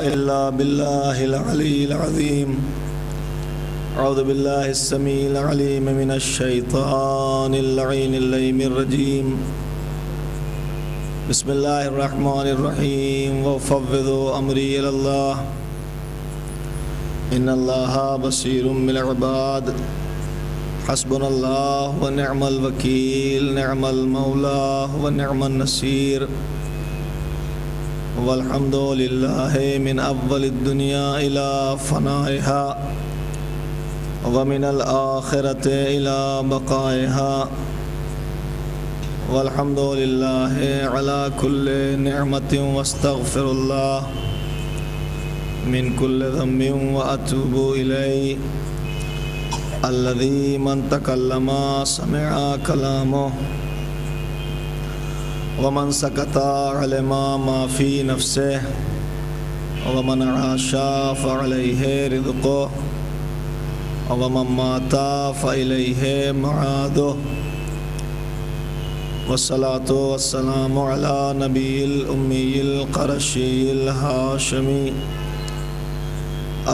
إلا بالله العلي العظيم. أعوذ بالله السميع العليم من الشيطان اللعين اللئيم الرجيم. بسم الله الرحمن الرحيم. وأفوض أمري إلى الله إن الله بصير بالعباد. حسبنا الله ونعم الوكيل. نعم المولى ونعم النصير. والحمد لله من أول الدنيا إلى فنائها ومن الآخرة إلى بقائها. والحمد لله على كل نعمة واستغفر الله من كل ذنب وأتوب إليه. الذي من تكلم سمع كلامه ومن سكت علم ما في نفسه ومن عاش فعليه رزقه ومن مات فإليه معاده. والصلاة والسلام على نبي الأمي القرشي الهاشمي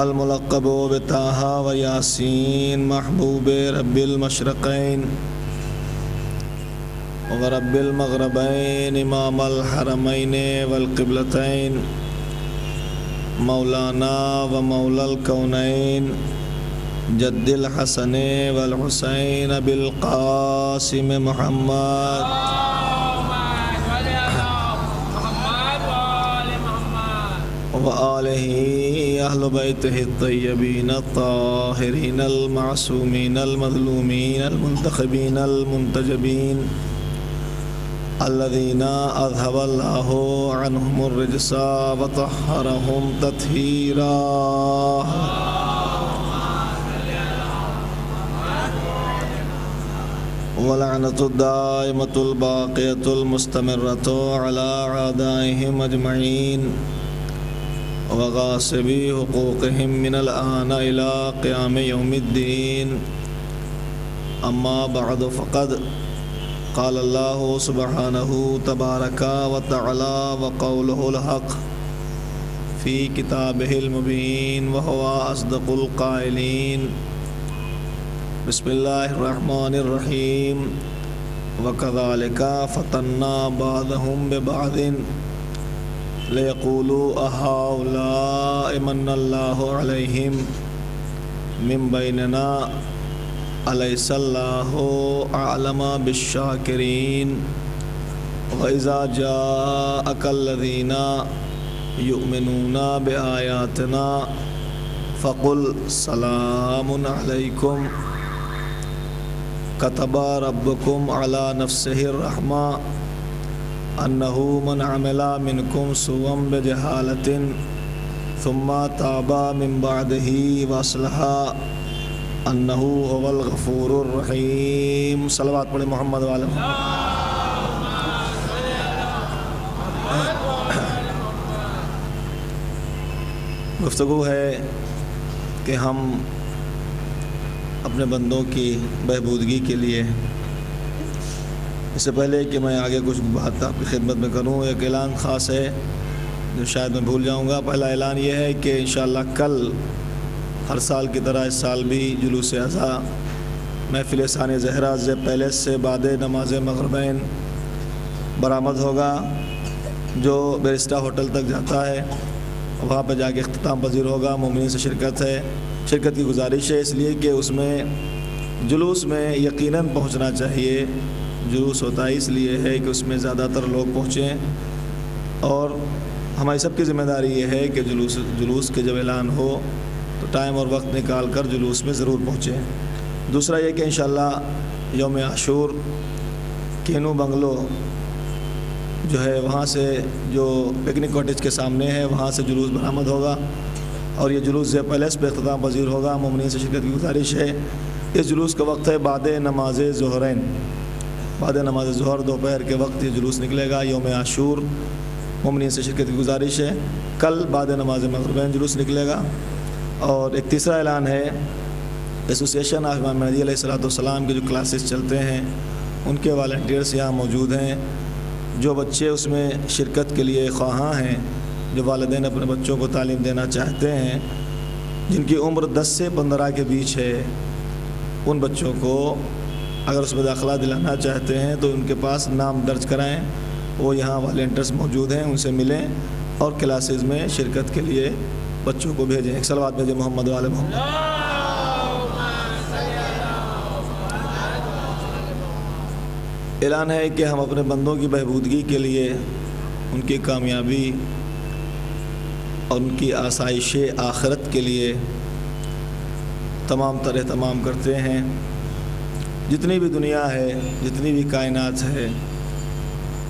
الملقب بطه وياسين محبوب رب المشرقين ورب المغربين إمام الحرمين والقبلتين مولانا ومولى الكونين جد الحسن والحسين بالقاسم محمد وآله أهل بيته الطيبين الطاهرين المعصومين المظلومين المنتخبين المنتجبين الذين أذهب الله عنهم الرجس وطهرهم تطهيرا. ولعنة الدائمة الباقية المستمرة على أعدائهم أجمعين وغاصبي حقوقهم من الآن إلى قيام يوم الدين. أما بعد فقد قال الله سبحانه تبارك وتعالى وقوله الحق في كتابه المبين وهو أصدق القائلين. بسم الله الرحمن الرحيم. وكذلك فتنا بعضهم ببعض ليقولوا أهؤلاء من الله عليهم من بيننا أليس الله أعلم بالشاكرين. وإذا جاءك الذين يؤمنون بآياتنا فقل سلام عليكم كتب ربكم على نفسه الرحمة أنه من عمل منكم سوءا بجهالة ثم تاب من بعده وأصلح أنه هو الغفور الرحيم. صلوات پڑھیں محمد والے. گفتگو ہے کہ ہم اپنے بندوں کی بہبودگی کے لیے، اس سے پہلے کہ میں آگے کچھ بات آپ کی خدمت میں کروں، ایک اعلان خاص ہے جو شاید میں بھول جاؤں گا. پہلا اعلان یہ ہے کہ انشاءاللہ کل ہر سال کی طرح اس سال بھی جلوس اضحیٰ محفل ثانی زہرا زیب پیلس سے بعد نماز مغربین برآمد ہوگا، جو بیرسٹا ہوٹل تک جاتا ہے. وہاں پہ جا کے اختتام پذیر ہوگا. مومنین سے شرکت کی گزارش ہے، اس لیے کہ اس میں جلوس میں یقیناً پہنچنا چاہیے. جلوس ہوتا ہے اس لیے ہے کہ اس میں زیادہ تر لوگ پہنچیں، اور ہماری سب کی ذمہ داری یہ ہے کہ جلوس کے جب اعلان ہو تو ٹائم اور وقت نکال کر جلوس میں ضرور پہنچیں. دوسرا یہ کہ انشاءاللہ یوم عاشور کینو بنگلو جو ہے وہاں سے جو پکنک کاٹیج کے سامنے ہے وہاں سے جلوس برآمد ہوگا، اور یہ جلوس زیب پیلس پہ اختتام پذیر ہوگا. مومنین سے شرکت کی گزارش ہے. اس جلوس کا وقت ہے بعد نماز ظہرین، بعد نماز ظہر دوپہر کے وقت یہ جلوس نکلے گا. یوم عاشور مومنین سے شرکت کی گزارش ہے. کل بعد نماز مغربین جلوس نکلے گا. اور ایک تیسرا اعلان ہے، ایسوسیشن آف امام مہدی علیہ السلام کے جو کلاسز چلتے ہیں ان کے والنٹیئرس یہاں موجود ہیں. جو بچے اس میں شرکت کے لیے خواہاں ہیں جو والدین اپنے بچوں کو تعلیم دینا چاہتے ہیں، جن کی عمر 10 سے 15 کے بیچ ہے، ان بچوں کو اگر اس میں داخلہ دلانا چاہتے ہیں تو ان کے پاس نام درج کرائیں. وہ یہاں والنٹرز موجود ہیں، ان سے ملیں اور کلاسز میں شرکت کے لیے بچوں کو بھیجیں. ایک صلوات بھیجیں محمد وعلی محمد. اعلان ہے کہ ہم اپنے بندوں کی بہبودگی کے لیے، ان کی کامیابی اور ان کی آسائش آخرت کے لیے تمام تر اہتمام کرتے ہیں. جتنی بھی دنیا ہے، جتنی بھی کائنات ہے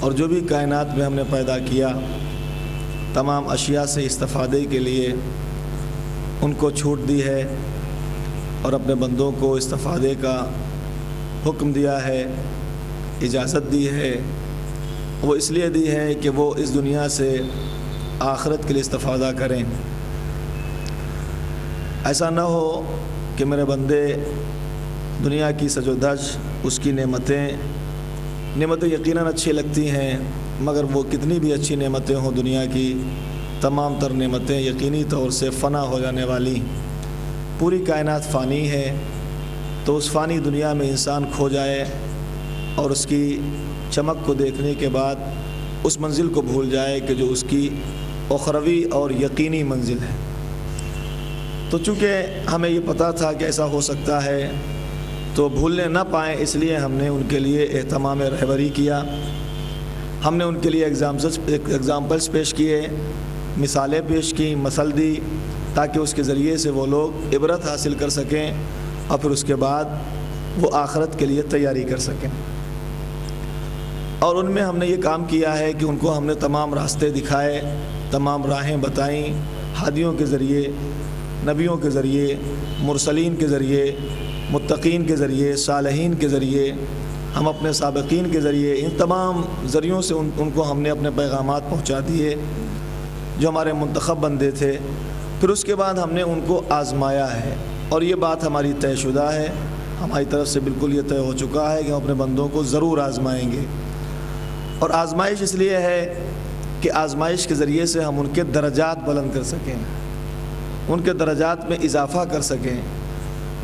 اور جو بھی کائنات میں ہم نے پیدا کیا، تمام اشیاء سے استفادے کے لیے ان کو چھوٹ دی ہے اور اپنے بندوں کو استفادے کا حکم دیا ہے، اجازت دی ہے. وہ اس لیے دی ہے کہ وہ اس دنیا سے آخرت کے لیے استفادہ کریں. ایسا نہ ہو کہ میرے بندے دنیا کی سج و دھج، اس کی نعمتیں یقیناً اچھی لگتی ہیں، مگر وہ کتنی بھی اچھی نعمتیں ہوں، دنیا کی تمام تر نعمتیں یقینی طور سے فنا ہو جانے والی. پوری کائنات فانی ہے، تو اس فانی دنیا میں انسان کھو جائے اور اس کی چمک کو دیکھنے کے بعد اس منزل کو بھول جائے کہ جو اس کی اخروی اور یقینی منزل ہے. تو چونکہ ہمیں یہ پتہ تھا کہ ایسا ہو سکتا ہے، تو بھولنے نہ پائیں، اس لیے ہم نے ان کے لیے اہتمام رہبری کیا. ہم نے ان کے لیے ایگزامپلس پیش کیے، مثالیں پیش کی، مثل دی، تاکہ اس کے ذریعے سے وہ لوگ عبرت حاصل کر سکیں اور پھر اس کے بعد وہ آخرت کے لیے تیاری کر سکیں. اور ان میں ہم نے یہ کام کیا ہے کہ ان کو ہم نے تمام راستے دکھائے، تمام راہیں بتائیں، ہادیوں کے ذریعے، نبیوں کے ذریعے، مرسلین کے ذریعے، متقین کے ذریعے، صالحین کے ذریعے، ہم اپنے سابقین کے ذریعے، ان تمام ذریعوں سے ان کو ہم نے اپنے پیغامات پہنچا دیے جو ہمارے منتخب بندے تھے. پھر اس کے بعد ہم نے ان کو آزمایا ہے، اور یہ بات ہماری طے شدہ ہے، ہماری طرف سے بالکل یہ طے ہو چکا ہے کہ ہم اپنے بندوں کو ضرور آزمائیں گے. اور آزمائش اس لیے ہے کہ آزمائش کے ذریعے سے ہم ان کے درجات بلند کر سکیں، ان کے درجات میں اضافہ کر سکیں.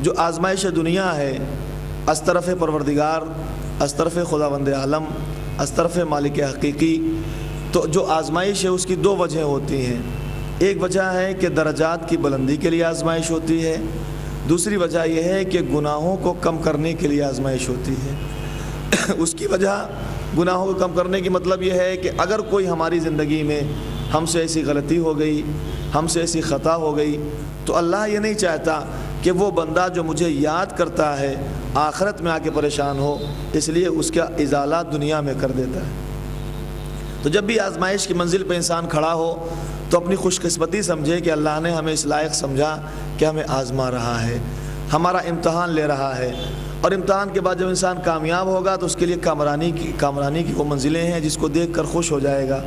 جو آزمائش دنیا ہے، از طرف پروردگار، از طرف خداوند عالم، از طرف مالک حقیقی، تو جو آزمائش ہے اس کی دو وجہیں ہوتی ہیں. ایک وجہ ہے کہ درجات کی بلندی کے لیے آزمائش ہوتی ہے، دوسری وجہ یہ ہے کہ گناہوں کو کم کرنے کے لیے آزمائش ہوتی ہے. اس کی وجہ گناہوں کو کم کرنے کی مطلب یہ ہے کہ اگر کوئی ہماری زندگی میں ہم سے ایسی غلطی ہو گئی، ہم سے ایسی خطا ہو گئی، تو اللہ یہ نہیں چاہتا کہ وہ بندہ جو مجھے یاد کرتا ہے آخرت میں آ کے پریشان ہو، اس لیے اس کا ازالہ دنیا میں کر دیتا ہے. تو جب بھی آزمائش کی منزل پہ انسان کھڑا ہو تو اپنی خوش قسمتی سمجھے کہ اللہ نے ہمیں اس لائق سمجھا کہ ہمیں آزما رہا ہے، ہمارا امتحان لے رہا ہے. اور امتحان کے بعد جب انسان کامیاب ہوگا تو اس کے لیے کامرانی کی وہ منزلیں ہیں جس کو دیکھ کر خوش ہو جائے گا.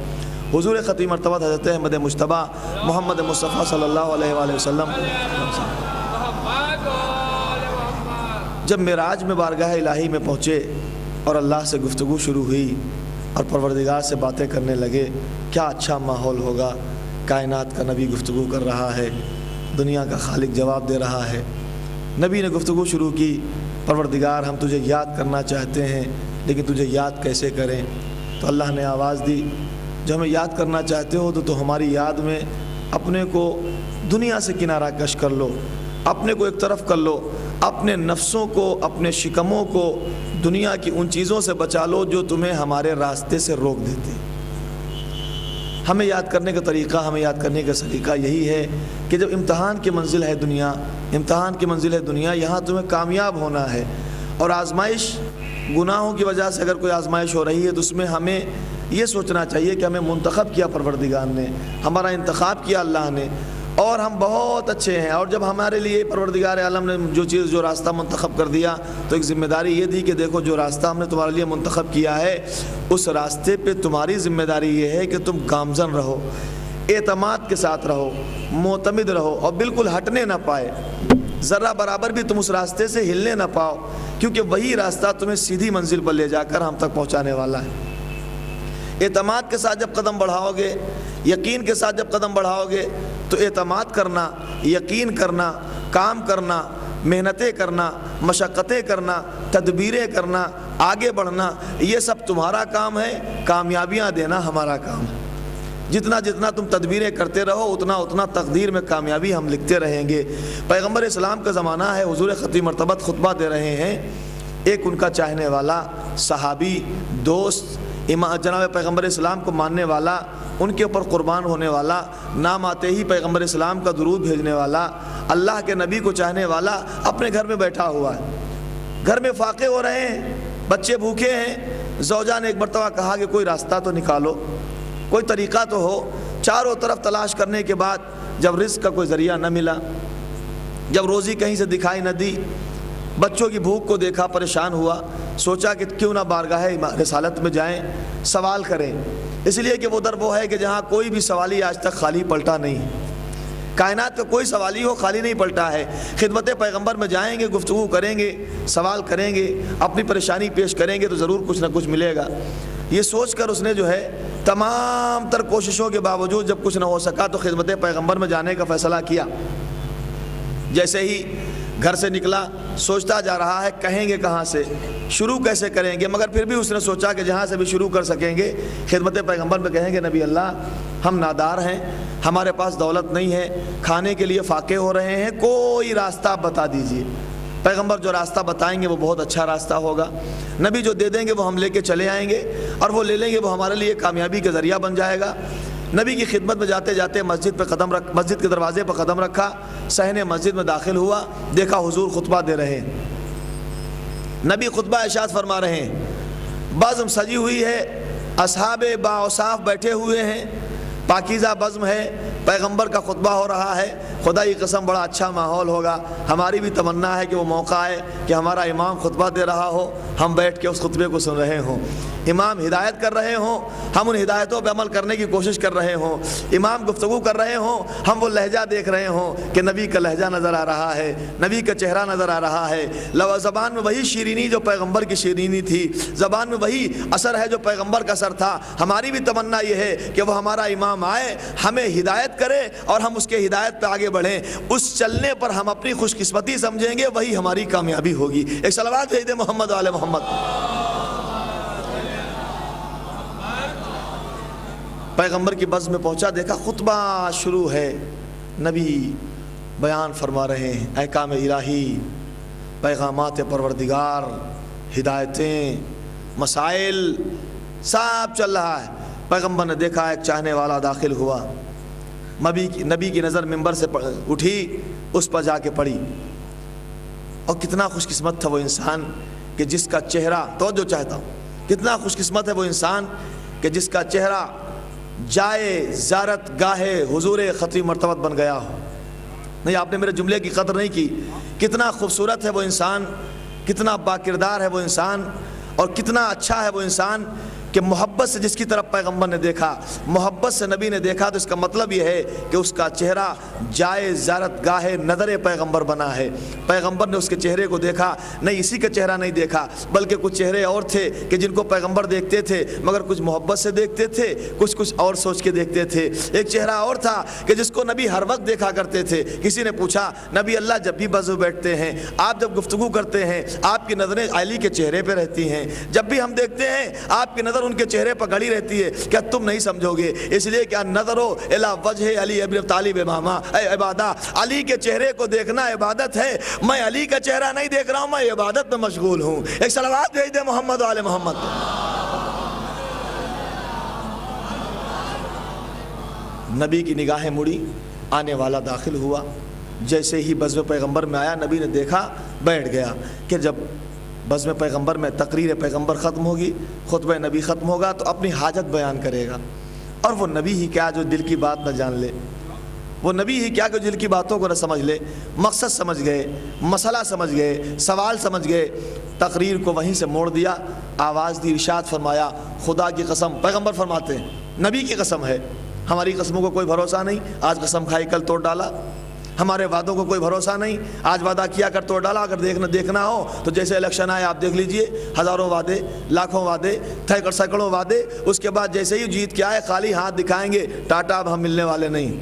حضور خطیب مرتبہ حضرت احمد مجتبیٰ محمد مصطفیٰ صلی اللہ علیہ وآلہ وسلم جب معراج میں بارگاہ الہی میں پہنچے اور اللہ سے گفتگو شروع ہوئی اور پروردگار سے باتیں کرنے لگے، کیا اچھا ماحول ہوگا. کائنات کا نبی گفتگو کر رہا ہے، دنیا کا خالق جواب دے رہا ہے. نبی نے گفتگو شروع کی، پروردگار ہم تجھے یاد کرنا چاہتے ہیں لیکن تجھے یاد کیسے کریں. تو اللہ نے آواز دی، جو ہمیں یاد کرنا چاہتے ہو تو ہماری یاد میں اپنے کو دنیا سے کنارہ کش کر لو، اپنے کو ایک طرف کر لو، اپنے نفسوں کو، اپنے شکموں کو دنیا کی ان چیزوں سے بچا لو جو تمہیں ہمارے راستے سے روک دیتے. ہمیں یاد کرنے کا طریقہ، ہمیں یاد کرنے کا سلیقہ یہی ہے کہ جب امتحان کی منزل ہے دنیا، امتحان کی منزل ہے دنیا، یہاں تمہیں کامیاب ہونا ہے. اور آزمائش گناہوں کی وجہ سے اگر کوئی آزمائش ہو رہی ہے تو اس میں ہمیں یہ سوچنا چاہیے کہ ہمیں منتخب کیا پروردگار نے، ہمارا انتخاب کیا اللہ نے، اور ہم بہت اچھے ہیں. اور جب ہمارے لیے پروردگار عالم نے جو راستہ منتخب کر دیا تو ایک ذمہ داری یہ دی کہ دیکھو جو راستہ ہم نے تمہارے لیے منتخب کیا ہے اس راستے پہ تمہاری ذمہ داری یہ ہے کہ تم گامزن رہو، اعتماد کے ساتھ رہو، معتمد رہو اور بالکل ہٹنے نہ پائے، ذرہ برابر بھی تم اس راستے سے ہلنے نہ پاؤ، کیونکہ وہی راستہ تمہیں سیدھی منزل پر لے جا کر ہم تک پہنچانے والا ہے. اعتماد کے ساتھ جب قدم بڑھاؤ گے، یقین کے ساتھ جب قدم بڑھاؤ گے تو اعتماد کرنا، یقین کرنا، کام کرنا، محنتیں کرنا، مشقتیں کرنا، تدبیریں کرنا، آگے بڑھنا، یہ سب تمہارا کام ہے، کامیابیاں دینا ہمارا کام ہے۔ جتنا جتنا تم تدبیریں کرتے رہو اتنا اتنا تقدیر میں کامیابی ہم لکھتے رہیں گے۔ پیغمبر اسلام کا زمانہ ہے، حضور خطیب مرتبت خطبہ دے رہے ہیں، ایک ان کا چاہنے والا صحابی دوست جناب پیغمبر اسلام کو ماننے والا، ان کے اوپر قربان ہونے والا، نام آتے ہی پیغمبر اسلام کا درود بھیجنے والا، اللہ کے نبی کو چاہنے والا اپنے گھر میں بیٹھا ہوا ہے، گھر میں فاقے ہو رہے ہیں، بچے بھوکے ہیں۔ زوجہ نے ایک مرتبہ کہا کہ کوئی راستہ تو نکالو، کوئی طریقہ تو ہو۔ چاروں طرف تلاش کرنے کے بعد جب رزق کا کوئی ذریعہ نہ ملا، جب روزی کہیں سے دکھائی نہ دی، بچوں کی بھوک کو دیکھا، پریشان ہوا، سوچا کہ کیوں نہ بارگاہ رسالت میں جائیں، سوال کریں، اس لیے کہ وہ در وہ ہے کہ جہاں کوئی بھی سوالی آج تک خالی پلٹا نہیں، کائنات کا کوئی سوالی ہو خالی نہیں پلٹا ہے۔ خدمت پیغمبر میں جائیں گے، گفتگو کریں گے، سوال کریں گے، اپنی پریشانی پیش کریں گے تو ضرور کچھ نہ کچھ ملے گا۔ یہ سوچ کر اس نے جو ہے تمام تر کوششوں کے باوجود جب کچھ نہ ہو سکا تو خدمت پیغمبر میں جانے کا فیصلہ کیا۔ جیسے ہی گھر سے نکلا سوچتا جا رہا ہے کہیں گے کہاں سے، شروع کیسے کریں گے، مگر پھر بھی اس نے سوچا کہ جہاں سے بھی شروع کر سکیں گے خدمت پیغمبر میں کہیں گے نبی اللہ ہم نادار ہیں، ہمارے پاس دولت نہیں ہے، کھانے کے لیے فاقے ہو رہے ہیں، کوئی راستہ آپ بتا دیجئے۔ پیغمبر جو راستہ بتائیں گے وہ بہت اچھا راستہ ہوگا، نبی جو دے دیں گے وہ ہم لے کے چلے آئیں گے، اور وہ لے لیں گے وہ ہمارے لیے کامیابی کا ذریعہ بن جائے گا۔ نبی کی خدمت میں جاتے جاتے مسجد کے دروازے پر قدم رکھا، صحن مسجد میں داخل ہوا، دیکھا حضور خطبہ دے رہے ہیں، نبی خطبہ ارشاد فرما رہے ہیں، بزم سجی ہوئی ہے، اصحاب بااوصاف بیٹھے ہوئے ہیں، پاکیزہ بزم ہے، پیغمبر کا خطبہ ہو رہا ہے، خدا کی قسم بڑا اچھا ماحول ہوگا۔ ہماری بھی تمنا ہے کہ وہ موقع آئے کہ ہمارا امام خطبہ دے رہا ہو، ہم بیٹھ کے اس خطبے کو سن رہے ہوں، امام ہدایت کر رہے ہوں، ہم ان ہدایتوں پہ عمل کرنے کی کوشش کر رہے ہوں، امام گفتگو کر رہے ہوں، ہم وہ لہجہ دیکھ رہے ہوں کہ نبی کا لہجہ نظر آ رہا ہے، نبی کا چہرہ نظر آ رہا ہے، زبان میں وہی شیرینی جو پیغمبر کی شیرینی تھی، زبان میں وہی اثر ہے جو پیغمبر کا اثر تھا۔ ہماری بھی تمنا یہ ہے کہ وہ ہمارا امام آئے، ہمیں ہدایت کرے اور ہم اس کے ہدایت پہ آگے بڑھیں، اس چلنے پر ہم اپنی خوش قسمتی سمجھیں گے، وہی ہماری کامیابی ہوگی۔ ایک صلوات بھیج دیں محمد وعلی محمد۔ پیغمبر کی بزم میں پہنچا، دیکھا خطبہ شروع ہے، نبی بیان فرما رہے ہیں احکام الہی، پیغامات پروردگار، ہدایتیں، مسائل سب چل رہا ہے۔ پیغمبر نے دیکھا ایک چاہنے والا داخل ہوا، نبی کی نظر منبر سے اٹھی، اس پر جا کے پڑی، اور کتنا خوش قسمت تھا وہ انسان کہ جس کا چہرہ، توجہ چاہتا ہوں، کتنا خوش قسمت ہے وہ انسان کہ جس کا چہرہ جائے زیارت گاہے حضور خطیب مرتبت بن گیا ہو۔ نہیں، آپ نے میرے جملے کی قدر نہیں کی۔ کتنا خوبصورت ہے وہ انسان، کتنا باکردار ہے وہ انسان، اور کتنا اچھا ہے وہ انسان کہ محبت سے جس کی طرف پیغمبر نے دیکھا، محبت سے نبی نے دیکھا، تو اس کا مطلب یہ ہے کہ اس کا چہرہ جائے زیارت گاہ نظر پیغمبر بنا ہے۔ پیغمبر نے اس کے چہرے کو دیکھا، نہیں اسی کا چہرہ نہیں دیکھا، بلکہ کچھ چہرے اور تھے کہ جن کو پیغمبر دیکھتے تھے مگر کچھ محبت سے دیکھتے تھے، کچھ اور سوچ کے دیکھتے تھے۔ ایک چہرہ اور تھا کہ جس کو نبی ہر وقت دیکھا کرتے تھے۔ کسی نے پوچھا نبی اللہ جب بھی بزو بیٹھتے ہیں، آپ جب گفتگو کرتے ہیں، آپ کی نظریں علی کے چہرے پہ رہتی ہیں، جب بھی ہم دیکھتے ہیں آپ کی نظر ان کے چہرے پر گڑی رہتی ہے، کیا تم نہیں سمجھو گے؟ اس لیے کہ نظرو الی وجہ علی ابن طالب امامہ، اے عبادہ، علی کے چہرے کو دیکھنا عبادت ہے۔ میں علی کا چہرہ نہیں دیکھ رہا ہوں، میں عبادت میں مشغول ہوں۔ ایک صلوات بھیج دے محمد وعلی محمد۔ نبی کی نگاہیں مڑی، آنے والا داخل ہوا، جیسے ہی بزم پیغمبر میں آیا نبی نے دیکھا، بیٹھ گیا کہ جب بزم پیغمبر میں تقریر پیغمبر ختم ہوگی، خطبہ نبی ختم ہوگا تو اپنی حاجت بیان کرے گا۔ اور وہ نبی ہی کیا جو دل کی بات نہ جان لے، وہ نبی ہی کیا کہ دل کی باتوں کو نہ سمجھ لے، مقصد سمجھ گئے، مسئلہ سمجھ گئے، سوال سمجھ گئے، تقریر کو وہیں سے موڑ دیا، آواز دی، ارشاد فرمایا، خدا کی قسم، پیغمبر فرماتے ہیں نبی کی قسم ہے، ہماری قسموں کو کوئی بھروسہ نہیں، آج قسم کھائی کل توڑ ڈالا، ہمارے وعدوں کو کوئی بھروسہ نہیں. آج وعدہ کیا کر توڑ ڈالا. اگر دیکھنا ہو تو جیسے الیکشن آئے آپ دیکھ لیجئے, ہزاروں وعدے, لاکھوں وعدے, سینکڑوں وعدے, اس کے بعد جیسے ہی جیت کے آئے خالی ہاتھ دکھائیں گے, ٹاٹا اب ہم ملنے والے نہیں,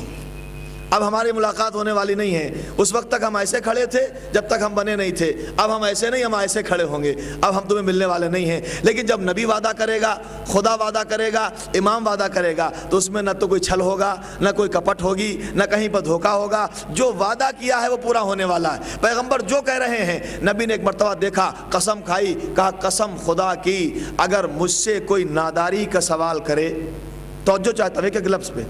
اب ہماری ملاقات ہونے والی نہیں ہے. اس وقت تک ہم ایسے کھڑے تھے جب تک ہم بنے نہیں تھے, اب ہم ایسے نہیں, ہم ایسے کھڑے ہوں گے, اب ہم تمہیں ملنے والے نہیں ہیں. لیکن جب نبی وعدہ کرے گا, خدا وعدہ کرے گا, امام وعدہ کرے گا, تو اس میں نہ تو کوئی چھل ہوگا, نہ کوئی کپٹ ہوگی, نہ کہیں پر دھوکہ ہوگا. جو وعدہ کیا ہے وہ پورا ہونے والا ہے. پیغمبر جو کہہ رہے ہیں, نبی نے ایک مرتبہ دیکھا, قسم کھائی, کہا قسم خدا کی اگر مجھ سے کوئی ناداری کا سوال کرے, توجہ چاہتا ہے کہ لفظ پہ,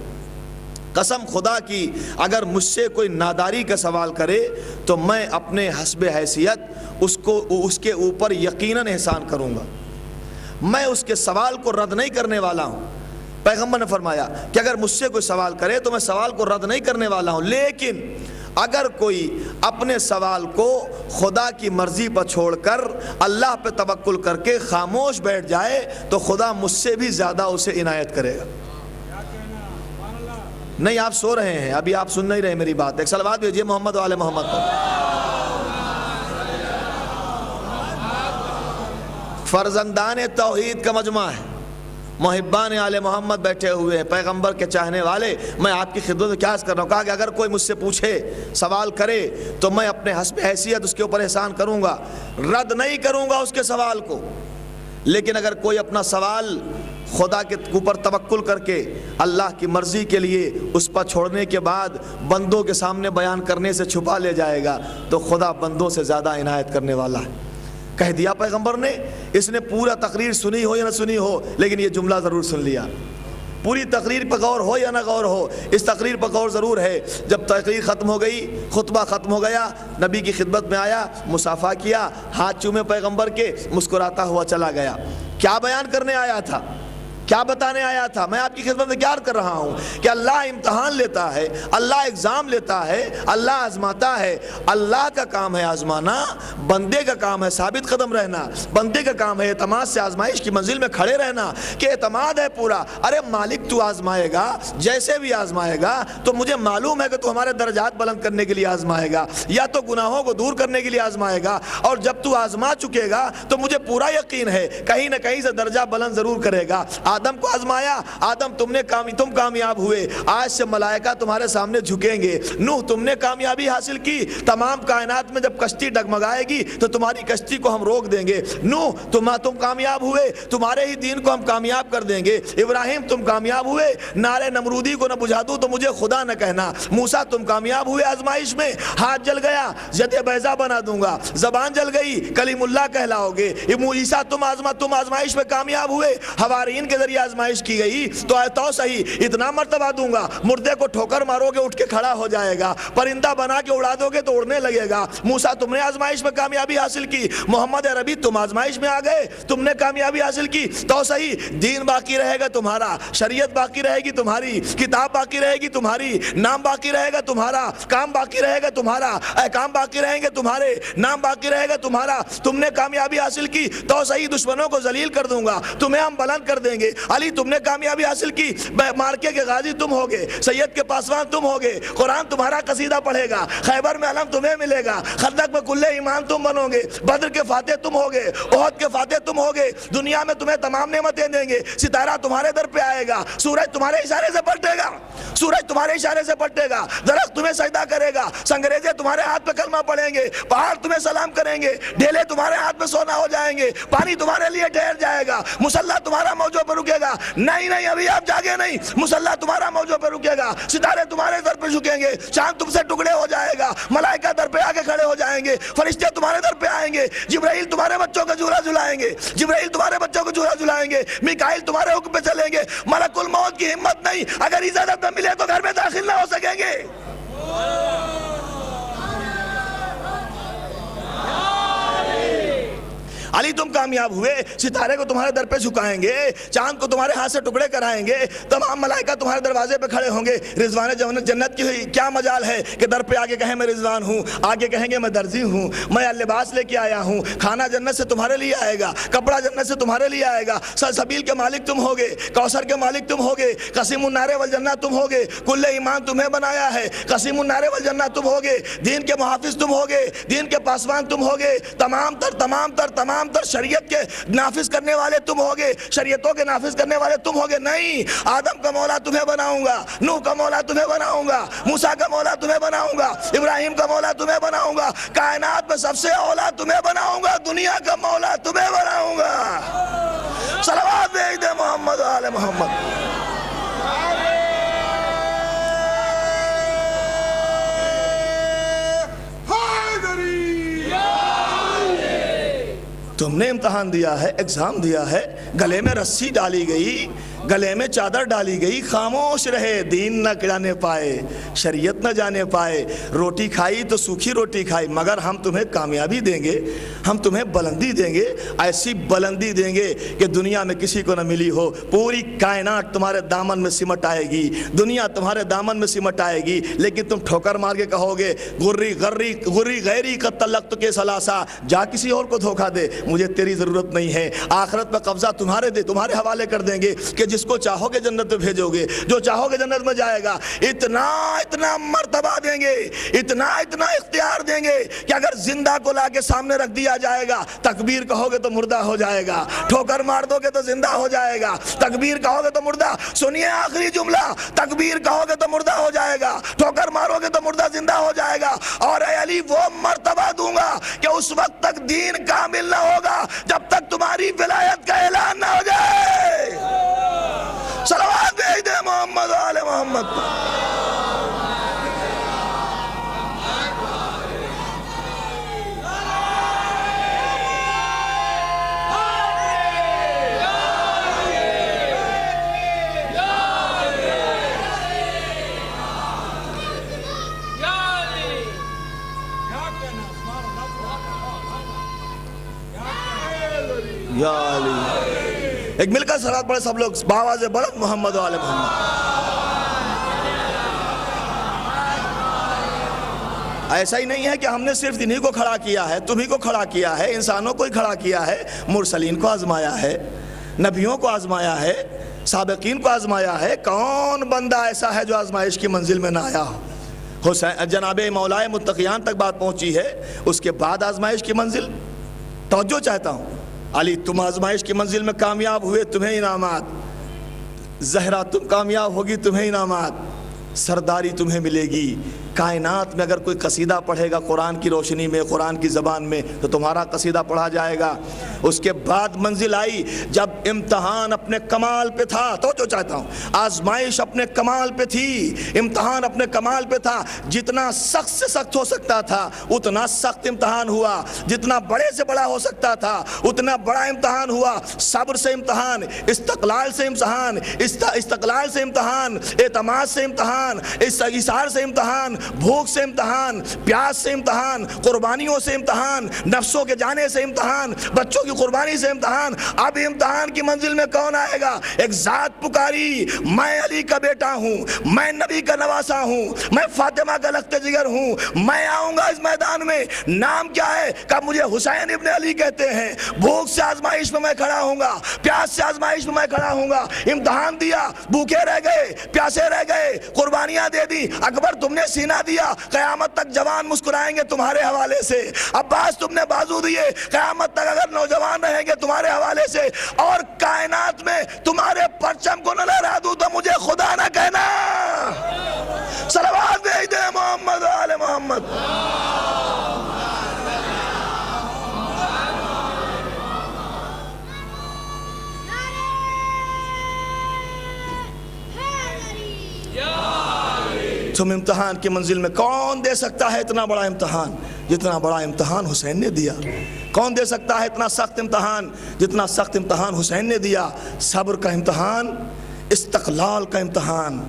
قسم خدا کی اگر مجھ سے کوئی ناداری کا سوال کرے تو میں اپنے حسب حیثیت اس کے اوپر یقیناً احسان کروں گا. میں اس کے سوال کو رد نہیں کرنے والا ہوں. پیغمبر نے فرمایا کہ اگر مجھ سے کوئی سوال کرے تو میں سوال کو رد نہیں کرنے والا ہوں, لیکن اگر کوئی اپنے سوال کو خدا کی مرضی پر چھوڑ کر اللہ پہ توکل کر کے خاموش بیٹھ جائے تو خدا مجھ سے بھی زیادہ اسے عنایت کرے گا. نہیں آپ سو رہے ہیں, ابھی آپ سن نہیں رہے میری بات. ایک صلوات بھیجیے محمد و آل محمد پر. فرزندان توحید کا مجمع ہے, محبان آل محمد بیٹھے ہوئے ہیں, پیغمبر کے چاہنے والے. میں آپ کی خدمت میں کیا عرض کر رہا ہوں, کہا کہ اگر کوئی مجھ سے پوچھے, سوال کرے, تو میں اپنے حسب حیثیت اس کے اوپر احسان کروں گا, رد نہیں کروں گا اس کے سوال کو. لیکن اگر کوئی اپنا سوال خدا کے اوپر توکل کر کے اللہ کی مرضی کے لیے اس پر چھوڑنے کے بعد بندوں کے سامنے بیان کرنے سے چھپا لے جائے گا تو خدا بندوں سے زیادہ عنایت کرنے والا ہے. کہہ دیا پیغمبر نے. اس نے پورا تقریر سنی ہو یا نہ سنی ہو, لیکن یہ جملہ ضرور سن لیا. پوری تقریر پر غور ہو یا نہ غور ہو, اس تقریر پر غور ضرور ہے. جب تقریر ختم ہو گئی, خطبہ ختم ہو گیا, نبی کی خدمت میں آیا, مصافحہ کیا, ہاتھ چومے پیغمبر کے, مسکراتا ہوا چلا گیا. کیا بیان کرنے آیا تھا, کیا بتانے آیا تھا؟ میں آپ کی خدمت میں کیا کر رہا ہوں کہ اللہ امتحان لیتا ہے, اللہ ایگزام لیتا ہے, اللہ آزماتا ہے. اللہ کا کام ہے آزمانا, بندے کا کام ہے ثابت قدم رہنا, بندے کا کام ہے اعتماد سے آزمائش کی منزل میں کھڑے رہنا کہ اعتماد ہے پورا. ارے مالک تو آزمائے گا, جیسے بھی آزمائے گا, تو مجھے معلوم ہے کہ تو ہمارے درجات بلند کرنے کے لیے آزمائے گا, یا تو گناہوں کو دور کرنے کے لیے آزمائے گا. اور جب تو آزما چکے گا تو مجھے پورا یقین ہے کہیں نہ کہیں سے درجہ بلند ضرور کرے گا. آدم کو آزمایا, آدم تم کامیاب ہوئے, آج سے ملائکہ تمہارے سامنے جھکیں گے. نوح تم نے کامیابی حاصل کی, تمام کائنات میں جب کشتی ڈگمگائے گی تو تمہاری کشتی کو ہم روک دیں گے. نوح تم کامیاب ہوئے, تمہارے ہی دین کو ہم کامیاب کر دیں گے. ابراہیم تم کامیاب ہوئے, نارے نمرودی کو نہ بجھا دوں تو مجھے خدا نہ کہنا. موسیٰ تم کامیاب ہوئے آزمائش میں, ہاتھ جل گیا ید بیضا بنا دوں گا, زبان جل گئی کلیم اللہ کہلاؤ گے. عیسیٰ تم آزمائش میں کامیاب ہوئے, حوارین کے ذریعے آزمائش کی گئی تو صحیح اتنا مرتبہ دوں گا, مردے کو ٹھوکر مارو گے اٹھ کے کھڑا ہو جائے گا, پرندہ بنا کے اڑا دو گے تو اڑنے لگے گا. موسیٰ تم نے آزمائش میں کامیابی حاصل کی, محمد عربی تم آزمائش میں آ گئے, تم نے کامیابی حاصل کی تو صحیح, دین باقی رہے گا تمہارا, شریعت باقی رہے گی تمہاری, کتاب باقی رہے گی تمہاری, نام باقی رہے گا تمہارا, کام باقی رہے گا تمہارا, احکام باقی رہیں گے تمہارے, نام باقی رہے گا تمہارا. تم نے کامیابی حاصل کی تو صحیح, دشمنوں کو ذلیل کر دوں گا, تمہیں ہم بلند کر دیں گے. علی تم نے کامیابی حاصل کی, مارکے کے غازی تم ہوگے, سید کے پاسوان تم ہوگے, قرآن تمہارا قصیدہ پڑھے گا, خیبر میں علم تمہیں ملے گا, خندق میں کلے ایمان تم بنو گے, بدر کے فاتح تم ہوگے, احد کے فاتح تم ہوگے. دنیا میں تمہیں تمام نعمتیں دیں گے, ستارہ تمہارے در پہ آئے گا, سورج تمہارے اشارے سے پلٹے گا, سورج تمہارے اشارے سے پلٹے گا, درخت تمہیں سجدہ کرے گا, سنگریزے تمہارے ہاتھ پہ کلمہ پڑھیں گے, پہاڑ تمہیں سلام کریں گے, ڈھیلے تمہارے ہاتھ میں سونا ہو جائیں گے, پانی تمہارے لیے ٹھہر جائے گا, مصلی تمہارا موجوں پر رکے گا. نہیں ابھی آپ جاگے نہیں, مصلی تمہارا موجوں پر رکے گا, ستارے تمہارے در پہ جھکیں گے, چاند تم سے ٹکڑے ہو جائے گا, ملائکہ در پہ آ کے کھڑے ہو جائیں گے, فرشتے تمہارے در پہ آئیں گے, جبرائیل تمہارے بچوں کا جھولا جھلائیں گے, جبرائیل تمہارے بچوں کو جھولا جھلائیں گے, میکائیل تمہارے حکم پہ چلیں گے. ملک الموت کی ہمت نہیں, اگر اجازت نہ ملے تو گھر میں داخل نہ ہو سکیں گے. علی تم کامیاب ہوئے، ستارے کو تمہارے در پہ جھکائیں گے، چاند کو تمہارے ہاتھ سے ٹکڑے کرائیں گے، تمام ملائکہ تمہارے دروازے پہ کھڑے ہوں گے۔ رضوان جنت کی کیا مجال ہے کہ در پہ آگے کہیں میں رضوان ہوں، آگے کہیں گے میں درزی ہوں، میں لباس لے کے آیا ہوں، کھانا جنت سے تمہارے لیے آئے گا، کپڑا جنت سے تمہارے لیے آئے گا، سلسبیل کے مالک تم ہوگے، کوثر کے مالک تم ہوگے، قسیم النار والجنہ تم ہوگے، کل ایمان تمہیں بنایا ہے، قسیم النار والجنہ تم ہوگے، دین کے محافظ تم ہوگے، دین کے پاسبان تم ہوگے، تمام تر شریعت کے نافذ کرنے والے تم ہوگے، شریعتوں کے نافذ کرنے والے تم ہوگے۔ نہیں، آدم کا مولا تمہیں بناؤں گا، نوح کا مولا تمہیں بناؤں گا، موسیٰ کا مولا تمہیں بناؤں گا، ابراہیم کا مولا تمہیں بناؤں گا، کائنات میں سب سے اولا تمہیں بناؤں گا، دنیا کا مولا تمہیں بناؤں گا۔ صلوات بھیج دے محمد و آل محمد۔ تم نے امتحان دیا ہے، ایگزام دیا ہے، گلے میں رسی ڈالی گئی، گلے میں چادر ڈالی گئی، خاموش رہے، دین نہ گرانے پائے، شریعت نہ جانے پائے، روٹی کھائی تو سوکھی روٹی کھائی، مگر ہم تمہیں کامیابی دیں گے، ہم تمہیں بلندی دیں گے، ایسی بلندی دیں گے کہ دنیا میں کسی کو نہ ملی ہو، پوری کائنات تمہارے دامن میں سمٹ آئے گی، دنیا تمہارے دامن میں سمٹ آئے گی، لیکن تم ٹھوکر مار کے کہو گے غری غیری قد طلقت کے ثلاثہ، جا کسی اور کو دھوکہ دے، مجھے تیری ضرورت نہیں ہے، آخرت میں قبضہ تمہارے حوالے کر دیں گے کہ جس کو چاہو گے جنت میں بھیجو گے، جو چاہو گے جنت میں جائے گا۔ اتنا مرتبہ دیں گے، اتنا اختیار دیں گے کہ اگر زندہ کو لا کے سامنے رکھ دیا جائے گا، تکبیر کہو گے تو مردہ ہو جائے گا، ٹھوکر مار دو گے تو زندہ ہو جائے گا، تکبیر کہو گے تو مردہ، سنیے آخری جملہ، تکبیر کہو گے تو مردہ ہو جائے گا، ٹھوکر مارو گے تو مردہ زندہ ہو جائے گا، اور اے علی وہ مرتبہ دوں گا کہ اس وقت تک دین کامل نہ ہوگا جب تک تمہاری ولایت کا اعلان نہ ہو جائے۔ صلوات بھیج دے محمد و آل محمد۔ یا علی، ایک مل کر صلوات پڑھے سب لوگ بآواز بلند، محمد و آل محمد۔ ایسا ہی نہیں ہے کہ ہم نے صرف انہی کو کھڑا کیا ہے، تمہیں کو کھڑا کیا ہے، انسانوں کو ہی کھڑا کیا ہے، مرسلین کو آزمایا ہے، نبیوں کو آزمایا ہے، سابقین کو آزمایا ہے۔ کون بندہ ایسا ہے جو آزمائش کی منزل میں نہ آیا ہو؟ حسین جناب مولا متقیان تک بات پہنچی ہے، اس کے بعد آزمائش کی منزل۔ توجہ چاہتا ہوں، علی تم آزمائش کی منزل میں کامیاب ہوئے، تمہیں انعامات، زہرا تم کامیاب ہوگی، تمہیں انعامات، سرداری تمہیں ملے گی۔ کائنات میں اگر کوئی قصیدہ پڑھے گا قرآن کی روشنی میں، قرآن کی زبان میں، تو تمہارا قصیدہ پڑھا جائے گا۔ اس کے بعد منزل آئی جب امتحان اپنے کمال پہ تھا، تو جو چاہتا ہوں، آزمائش اپنے کمال پہ تھی، امتحان اپنے کمال پہ تھا، جتنا سخت سے سخت ہو سکتا تھا اتنا سخت امتحان ہوا، جتنا بڑے سے بڑا ہو سکتا تھا اتنا بڑا امتحان ہوا۔ صبر سے امتحان، استقلال سے امتحان، استقلال سے امتحان، اعتماد سے امتحان، اثار سے امتحان، بھوک سے امتحان، پیاس سے امتحان، قربانیوں سے امتحان، نفسوں کے جانے سے امتحان، بچوں کی قربانی سے امتحان۔ اب امتحان کی منزل میں کون آئے گا؟ ایک ذات پکاری، میں علی کا بیٹا ہوں، میں نبی کا نواسا ہوں، میں فاطمہ کا لخت جگر ہوں، میں آؤں گا اس میدان میں۔ نام کیا ہے؟ کہ مجھے حسین ابن علی کہتے ہیں۔ بھوک سے آزمائش میں کھڑا ہوں گا، پیاس سے آزمائش میں کھڑا ہوں گا۔ امتحان دیا، بھوکے رہ گئے، پیاسے رہ گئے، قربانیاں دے دی۔ اکبر تم نے سینہ دیا، قیامت تک جوان مسکرائیں گے تمہارے حوالے سے۔ عباس تم نے بازو دیے، قیامت تک اگر نوجوان رہیں گے تمہارے حوالے سے۔ اور کائنات میں تمہارے پرچم کو نہ لہرا دوں تو مجھے خدا نہ کہنا۔ صلوات بھیج دے محمد و آل محمد۔ تم امتحان کی منزل میں کون دے سکتا ہے اتنا بڑا امتحان جتنا بڑا امتحان حسین نے دیا؟ کون دے سکتا ہے اتنا سخت امتحان جتنا سخت امتحان حسین نے دیا؟ صبر کا امتحان، استقلال کا امتحان،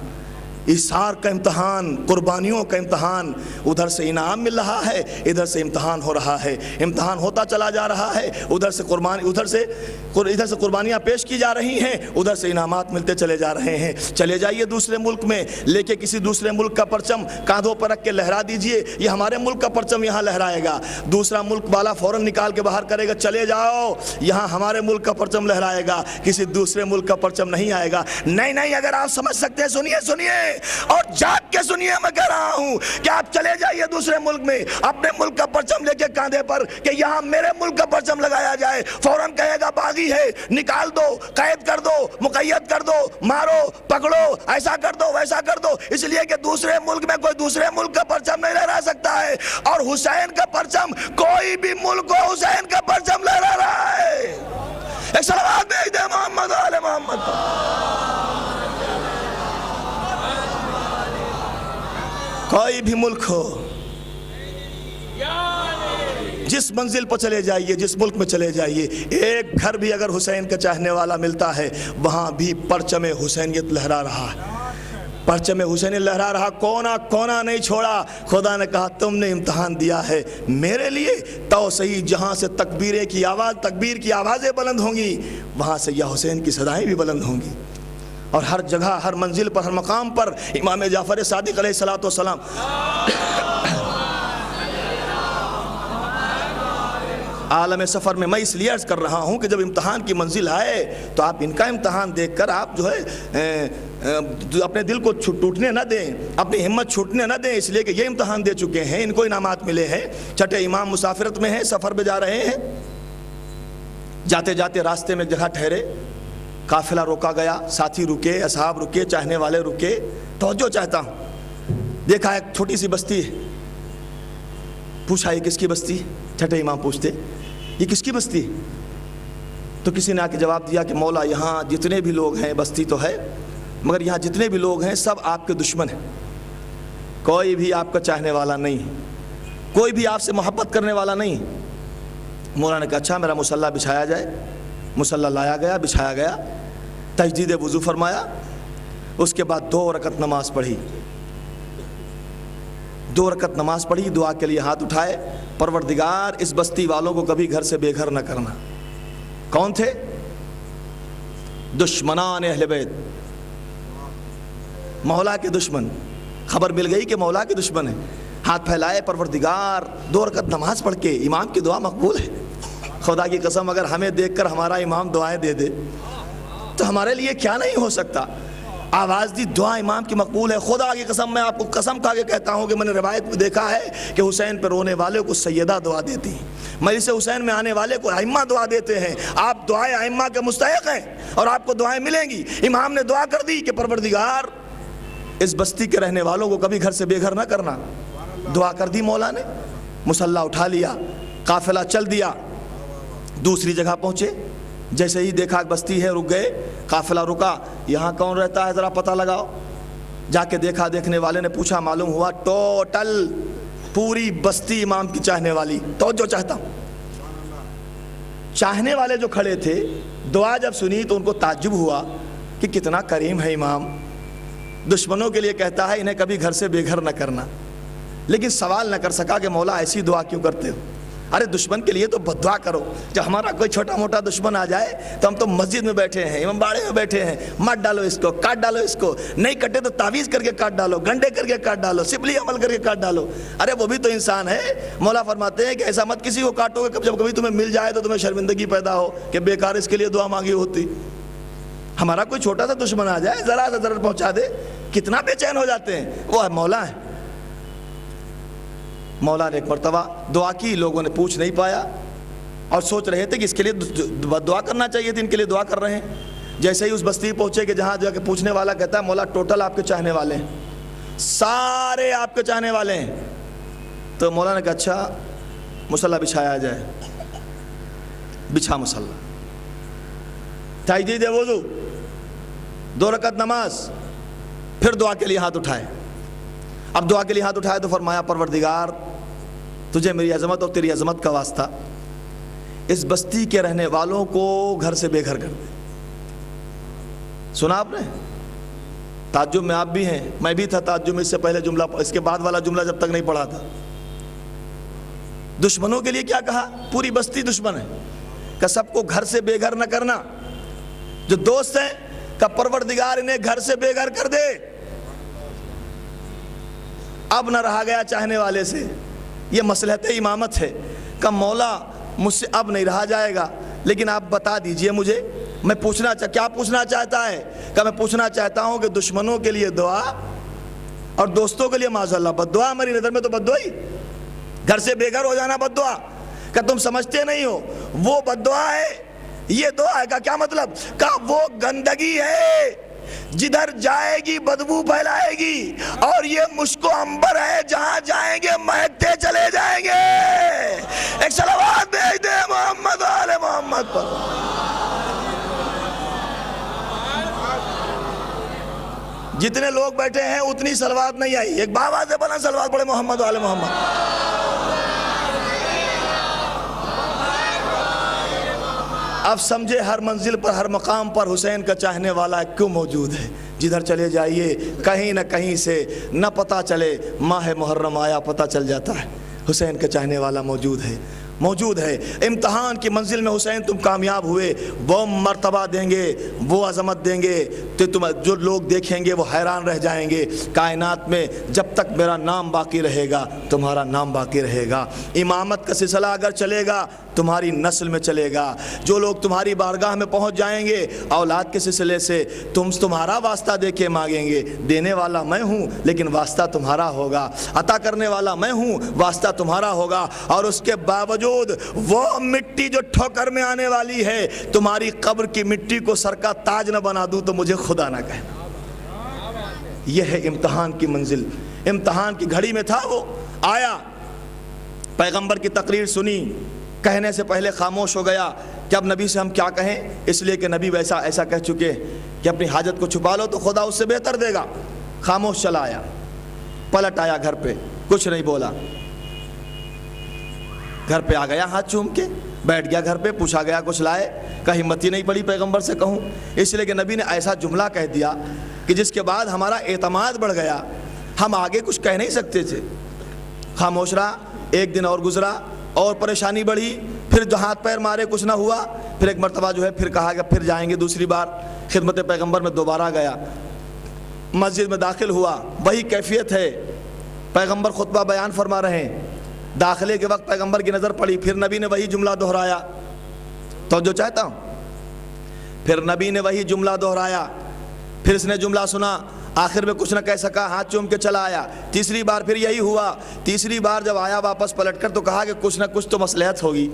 ایثار کا امتحان، قربانیوں کا امتحان، ادھر سے انعام مل رہا ہے، ادھر سے امتحان ہو رہا ہے، امتحان ہوتا چلا جا رہا ہے، ادھر سے قربانیاں پیش کی جا رہی ہیں، ادھر سے انعامات ملتے چلے جا رہے ہیں۔ چلے جائیے دوسرے ملک میں، لے کے کسی دوسرے ملک کا پرچم کاندھوں پر رکھ کے لہرا دیجئے، یہ ہمارے ملک کا پرچم یہاں لہرائے گا، دوسرا ملک والا فوراً نکال کے باہر کرے گا، چلے جاؤ یہاں ہمارے ملک کا پرچم لہرائے گا، کسی دوسرے ملک کا پرچم نہیں آئے گا۔ نہیں، اگر آپ سمجھ سکتے ہیں سنیے اور جاگ کے سنیے، میں کہہ رہا ہوں کہ آپ چلے جائیے دوسرے ملک میں، اپنے ملک کا پرچم لے کے کاندھے پر کہ یہاں میرے ملک کا پرچم لگایا جائے، فوراً کہے گا باغی ہے، نکال دو، قید کر دو، مقید کر دو، مارو، پکڑو، ایسا کر دو، ویسا کر دو، اس لیے کہ دوسرے ملک میں کوئی دوسرے ملک کا پرچم نہیں لہرا سکتا ہے، اور حسین کا پرچم کوئی بھی ملک ہو حسین کا پرچم لہرا رہا ہے۔ ایک صلوات بھیج دے محمد آل محمد۔ کوئی بھی ملک ہو، جس منزل پر چلے جائیے، جس ملک میں چلے جائیے، ایک گھر بھی اگر حسین کا چاہنے والا ملتا ہے، وہاں بھی پرچم حسینیت لہرا رہا ہے، پرچم حسینیت لہرا رہا، کونا کونا نہیں چھوڑا۔ خدا نے کہا تم نے امتحان دیا ہے میرے لیے تو صحیح، جہاں سے تکبیر کی آوازیں بلند ہوں گی، وہاں سے یا حسین کی صدائیں بھی بلند ہوں گی، اور ہر جگہ، ہر منزل پر، ہر مقام پر امام جعفر صادق علیہ الصلوۃ والسلام عالم سفر میں، میں اس لیے عرض کر رہا ہوں کہ جب امتحان کی منزل آئے تو آپ ان کا امتحان دیکھ کر آپ جو ہے اپنے دل کو ٹوٹنے نہ دیں، اپنی ہمت چھوٹنے نہ دیں، اس لیے کہ یہ امتحان دے چکے ہیں، ان کو انعامات ملے ہیں۔ چھٹے امام مسافرت میں ہیں، سفر پہ جا رہے ہیں، جاتے جاتے راستے میں ایک جگہ ٹھہرے، قافلہ روکا گیا، ساتھی رکے، اصحاب رکے، چاہنے والے رکے، توجہ چاہتا ہوں، دیکھا ایک چھوٹی سی بستی ہے، پوچھا یہ کس کی بستی؟ چھٹے امام پوچھتے یہ کس کی بستی؟ تو کسی نے آ کے جواب دیا کہ مولا یہاں جتنے بھی لوگ ہیں، بستی تو ہے مگر یہاں جتنے بھی لوگ ہیں سب آپ کے دشمن ہیں، کوئی بھی آپ کا چاہنے والا نہیں، کوئی بھی آپ سے محبت کرنے والا نہیں۔ مولا نے کہا اچھا میرا مصلی بچھایا جائے، مصلی لایا گیا، بچھایا گیا، تجدید وضو فرمایا، اس کے بعد 2 رکعت نماز پڑھی، 2 رکعت نماز پڑھی، دعا کے لیے ہاتھ اٹھائے، پروردگار اس بستی والوں کو کبھی گھر سے بے گھر نہ کرنا۔ کون تھے؟ دشمنان اہل بیت، مولا کے دشمن، خبر مل گئی کہ مولا کے دشمن ہیں، ہاتھ پھیلائے، پروردگار 2 رکعت نماز پڑھ کے امام کی دعا مقبول ہے، خدا کی قسم اگر ہمیں دیکھ کر ہمارا امام دعائیں دے دے تو ہمارے لیے کیا نہیں ہو سکتا۔ آواز دی، دعا امام کی مقبول ہے، خدا کی قسم میں آپ کو قسم کھا کے کہتا ہوں کہ میں نے روایت میں دیکھا ہے کہ حسین پہ رونے والے کو سیدہ دعا دیتی ہیں، مجلس حسین میں آنے والے کو ائمہ دعا دیتے ہیں، آپ دعائیں ائمہ کے مستحق ہیں اور آپ کو دعائیں ملیں گی۔ امام نے دعا کر دی کہ پروردگار اس بستی کے رہنے والوں کو کبھی گھر سے بے گھر نہ کرنا، دعا کر دی مولا نے، مصلی اٹھا لیا، قافلہ چل دیا، دوسری جگہ پہنچے، جیسے ہی دیکھا بستی ہے رک گئے، قافلہ رکا، یہاں کون رہتا ہے ذرا پتہ لگاؤ، جا کے دیکھا، دیکھنے والے نے پوچھا، معلوم ہوا ٹوٹل پوری بستی امام کی چاہنے والی۔ توجہ چاہتا ہوں، چاہنے والے جو کھڑے تھے، دعا جب سنی تو ان کو تعجب ہوا کہ کتنا کریم ہے امام، دشمنوں کے لیے کہتا ہے انہیں کبھی گھر سے بے گھر نہ کرنا، لیکن سوال نہ کر سکا کہ مولا ایسی دعا کیوں کرتے ہو؟ ارے دشمن کے لیے تو بد دعا کرو، جب ہمارا کوئی چھوٹا موٹا دشمن آ جائے تو ہم تو مسجد میں بیٹھے ہیں، امام باڑے میں بیٹھے ہیں، مت ڈالو اس کو، کاٹ ڈالو اس کو، نہیں کٹے تو تعویذ کر کے کاٹ ڈالو، گنڈے کر کے کاٹ ڈالو، سبلی عمل کر کے کاٹ ڈالو۔ ارے وہ بھی تو انسان ہے۔ مولا فرماتے ہیں کہ ایسا مت کسی کو کاٹو گے جب کبھی تمہیں مل جائے تو تمہیں شرمندگی پیدا ہو کہ بیکار اس کے لیے دعا مانگی ہوتی۔ ہمارا کوئی چھوٹا سا دشمن آ جائے، ذرا سا ضرر پہنچا دے، کتنا بے چین ہو جاتے ہیں۔ وہ مولا ہے۔ مولا نے ایک مرتبہ دعا کی، لوگوں نے پوچھ نہیں پایا اور سوچ رہے تھے کہ اس کے لیے دعا کرنا چاہیے تھی، ان کے لیے دعا کر رہے ہیں۔ جیسے ہی اس بستی پہنچے کہ جہاں جا کے پوچھنے والا کہتا ہے مولا ٹوٹل آپ کے چاہنے والے ہیں، سارے آپ کے چاہنے والے ہیں، تو مولا نے کہا اچھا مصلی بچھایا جائے، بچھا مصلی، تجدید وضو، 2 رکعت نماز، پھر دعا کے لیے ہاتھ اٹھائے۔ اب دعا کے لیے ہاتھ اٹھائے تو فرمایا پروردگار تجھے میری عظمت اور تیری عظمت کا واسطہ اس بستی کے رہنے والوں کو گھر سے بے گھر کر دے۔ سنا آپ نے؟ تعجب میں آپ بھی ہیں، میں بھی تھا تعجب میں، اس سے پہلے جملہ، اس کے بعد والا جملہ جب تک نہیں پڑھا تھا۔ دشمنوں کے لیے کیا کہا؟ پوری بستی دشمن ہے، کہ سب کو گھر سے بے گھر نہ کرنا، جو دوست ہیں کہ پروردگار انہیں گھر سے بے گھر کر دے۔ اب نہ رہا گیا چاہنے والے سے، یہ مصلحت امامت ہے کہ مولا مجھ سے اب نہیں رہا جائے گا، لیکن آپ بتا دیجئے مجھے، میں کیا پوچھنا چاہتا ہے؟ کہ میں پوچھنا چاہتا ہوں کہ دشمنوں کے لیے دعا اور دوستوں کے لیے معاذ اللہ بد دعا، ہماری نظر میں تو بد دعا ہی، گھر سے بے گھر ہو جانا بد دعا، کہ تم سمجھتے نہیں ہو وہ بد دعا ہے، یہ دعا ہے۔ کا کیا مطلب؟ کہ وہ گندگی ہے جدھر جائے گی بدبو پھیلائے گی، اور یہ مشک و عنبر ہے جہاں جائیں گے مہکتے چلے جائیں گے۔ ایک صلوات بھیج دے محمد و آل محمد پر۔ جتنے لوگ بیٹھے ہیں اتنی صلوات نہیں آئی، ایک بابا سے بنا صلوات پڑھے محمد و آل محمد۔ اب سمجھے ہر منزل پر، ہر مقام پر حسین کا چاہنے والا کیوں موجود ہے۔ جدھر چلے جائیے کہیں نہ کہیں سے نہ پتہ چلے ماہ محرم آیا پتہ چل جاتا ہے حسین کا چاہنے والا موجود ہے، موجود ہے۔ امتحان کی منزل میں حسین تم کامیاب ہوئے، وہ مرتبہ دیں گے، وہ عظمت دیں گے، تو تم جو لوگ دیکھیں گے وہ حیران رہ جائیں گے۔ کائنات میں جب تک میرا نام باقی رہے گا تمہارا نام باقی رہے گا۔ امامت کا سلسلہ اگر چلے گا تمہاری نسل میں چلے گا۔ جو لوگ تمہاری بارگاہ میں پہنچ جائیں گے اولاد کے سلسلے سے تمہارا واسطہ دے کے مانگیں گے، دینے والا میں ہوں لیکن واسطہ تمہارا ہوگا، عطا کرنے والا میں ہوں واسطہ تمہارا ہوگا۔ اور اس کے باوجود وہ مٹی جو ٹھوکر میں آنے والی ہے، تمہاری قبر کی مٹی کو سر کا تاج نہ بنا دوں تو مجھے خدا نہ کہنا۔ یہ ہے امتحان کی منزل۔ امتحان کی گھڑی میں تھا، وہ آیا، پیغمبر کی تقریر سنی، کہنے سے پہلے خاموش ہو گیا کہ اب نبی سے ہم کیا کہیں، اس لیے کہ نبی ایسا کہہ چکے کہ اپنی حاجت کو چھپا لو تو خدا اس سے بہتر دے گا۔ خاموش چلا آیا، پلٹ آیا گھر پہ، کچھ نہیں بولا، گھر پہ آ گیا ہاتھ چوم کے، بیٹھ گیا گھر پہ، پوچھا گیا کچھ لائے، کہ ہمت ہی نہیں پڑی پیغمبر سے کہوں، اس لیے کہ نبی نے ایسا جملہ کہہ دیا کہ جس کے بعد ہمارا اعتماد بڑھ گیا، ہم آگے کچھ کہہ نہیں سکتے تھے۔ خاموش رہا، ایک دن اور گزرا، اور پریشانی بڑھی، پھر جو ہاتھ پیر مارے کچھ نہ ہوا، پھر ایک مرتبہ جو ہے پھر کہا کہ پھر جائیں گے، دوسری بار خدمت پیغمبر میں دوبارہ گیا، مسجد میں داخل ہوا، وہی کیفیت ہے، پیغمبر خطبہ بیان فرما رہے ہیں، داخلے کے وقت پیغمبر کی نظر پڑی، پھر نبی نے وہی جملہ دہرایا، تو جو چاہتا ہوں، پھر نبی نے وہی جملہ دہرایا، پھر اس نے جملہ سنا، آخر میں کچھ نہ کہہ سکا، ہاتھ چوم کے چلا آیا۔ تیسری بار پھر یہی ہوا، تیسری بار جب آیا واپس پلٹ کر تو کہا کہ کچھ نہ کچھ تو مصلحت ہوگی،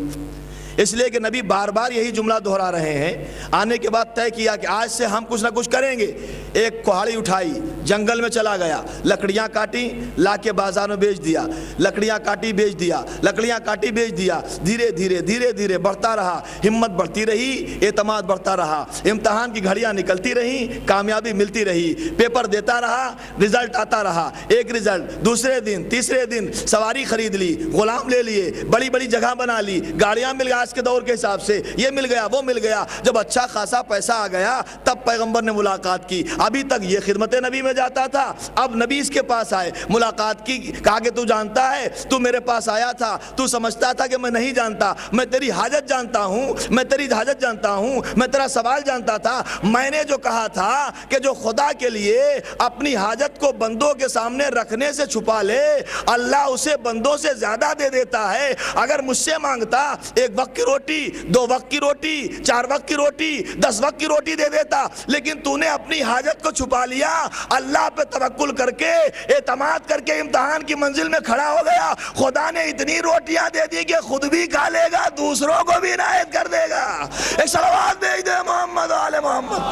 اس لیے کہ نبی بار بار یہی جملہ دہرا رہے ہیں۔ آنے کے بعد طے کیا کہ آج سے ہم کچھ نہ کچھ کریں گے۔ ایک کہاڑی اٹھائی، جنگل میں چلا گیا، لکڑیاں کاٹی، لا کے بازار میں بیچ دیا، لکڑیاں کاٹی بیچ دیا، لکڑیاں کاٹی بیچ دیا، دھیرے دھیرے دھیرے دھیرے بڑھتا رہا، ہمت بڑھتی رہی، اعتماد بڑھتا رہا، امتحان کی گھڑیاں نکلتی رہیں، کامیابی ملتی رہی، پیپر دیتا رہا، رزلٹ آتا رہا، ایک رزلٹ، دوسرے دن، تیسرے دن سواری خرید لی، غلام لے لیے، بڑی بڑی جگہ بنا لی، گاڑیاں مل گئی کے دور کے حساب سے، یہ مل گیا وہ مل گیا۔ جب اچھا خاصا پیسہ آ گیا تب پیغمبر نے ملاقات کی، ابھی تک یہ خدمت نبی میں جاتا تھا، اب نبی اس کے پاس آئے، ملاقات کی، کہا کہ تو جانتا ہے، تو میرے پاس آیا تھا، تو سمجھتا تھا کہ میں نہیں جانتا، میں تیری حاجت جانتا ہوں، میں تیری حاجت جانتا ہوں، میں تیرا سوال جانتا تھا، میں نے جو کہا تھا کہ جو خدا کے لیے اپنی حاجت کو بندوں کے سامنے رکھنے سے چھپا لے، اللہ اسے بندوں سے زیادہ دے دیتا ہے۔ اگر مجھ سے مانگتا ایک وقت کی روٹی، 2 وقت کی روٹی، 4 وقت کی روٹی، 10 وقت کی روٹی دے دیتا، لیکن تو نے اپنی حاجت کو چھپا لیا، اللہ پہ توکل کر کے، اعتماد کر کے امتحان کی منزل میں کھڑا ہو گیا، خدا نے اتنی روٹیاں دے دی کہ خود بھی کھا لے گا، دوسروں کو بھی عنایت کر دے گا۔ ایک صلوات بھیج دے محمد و آل محمد۔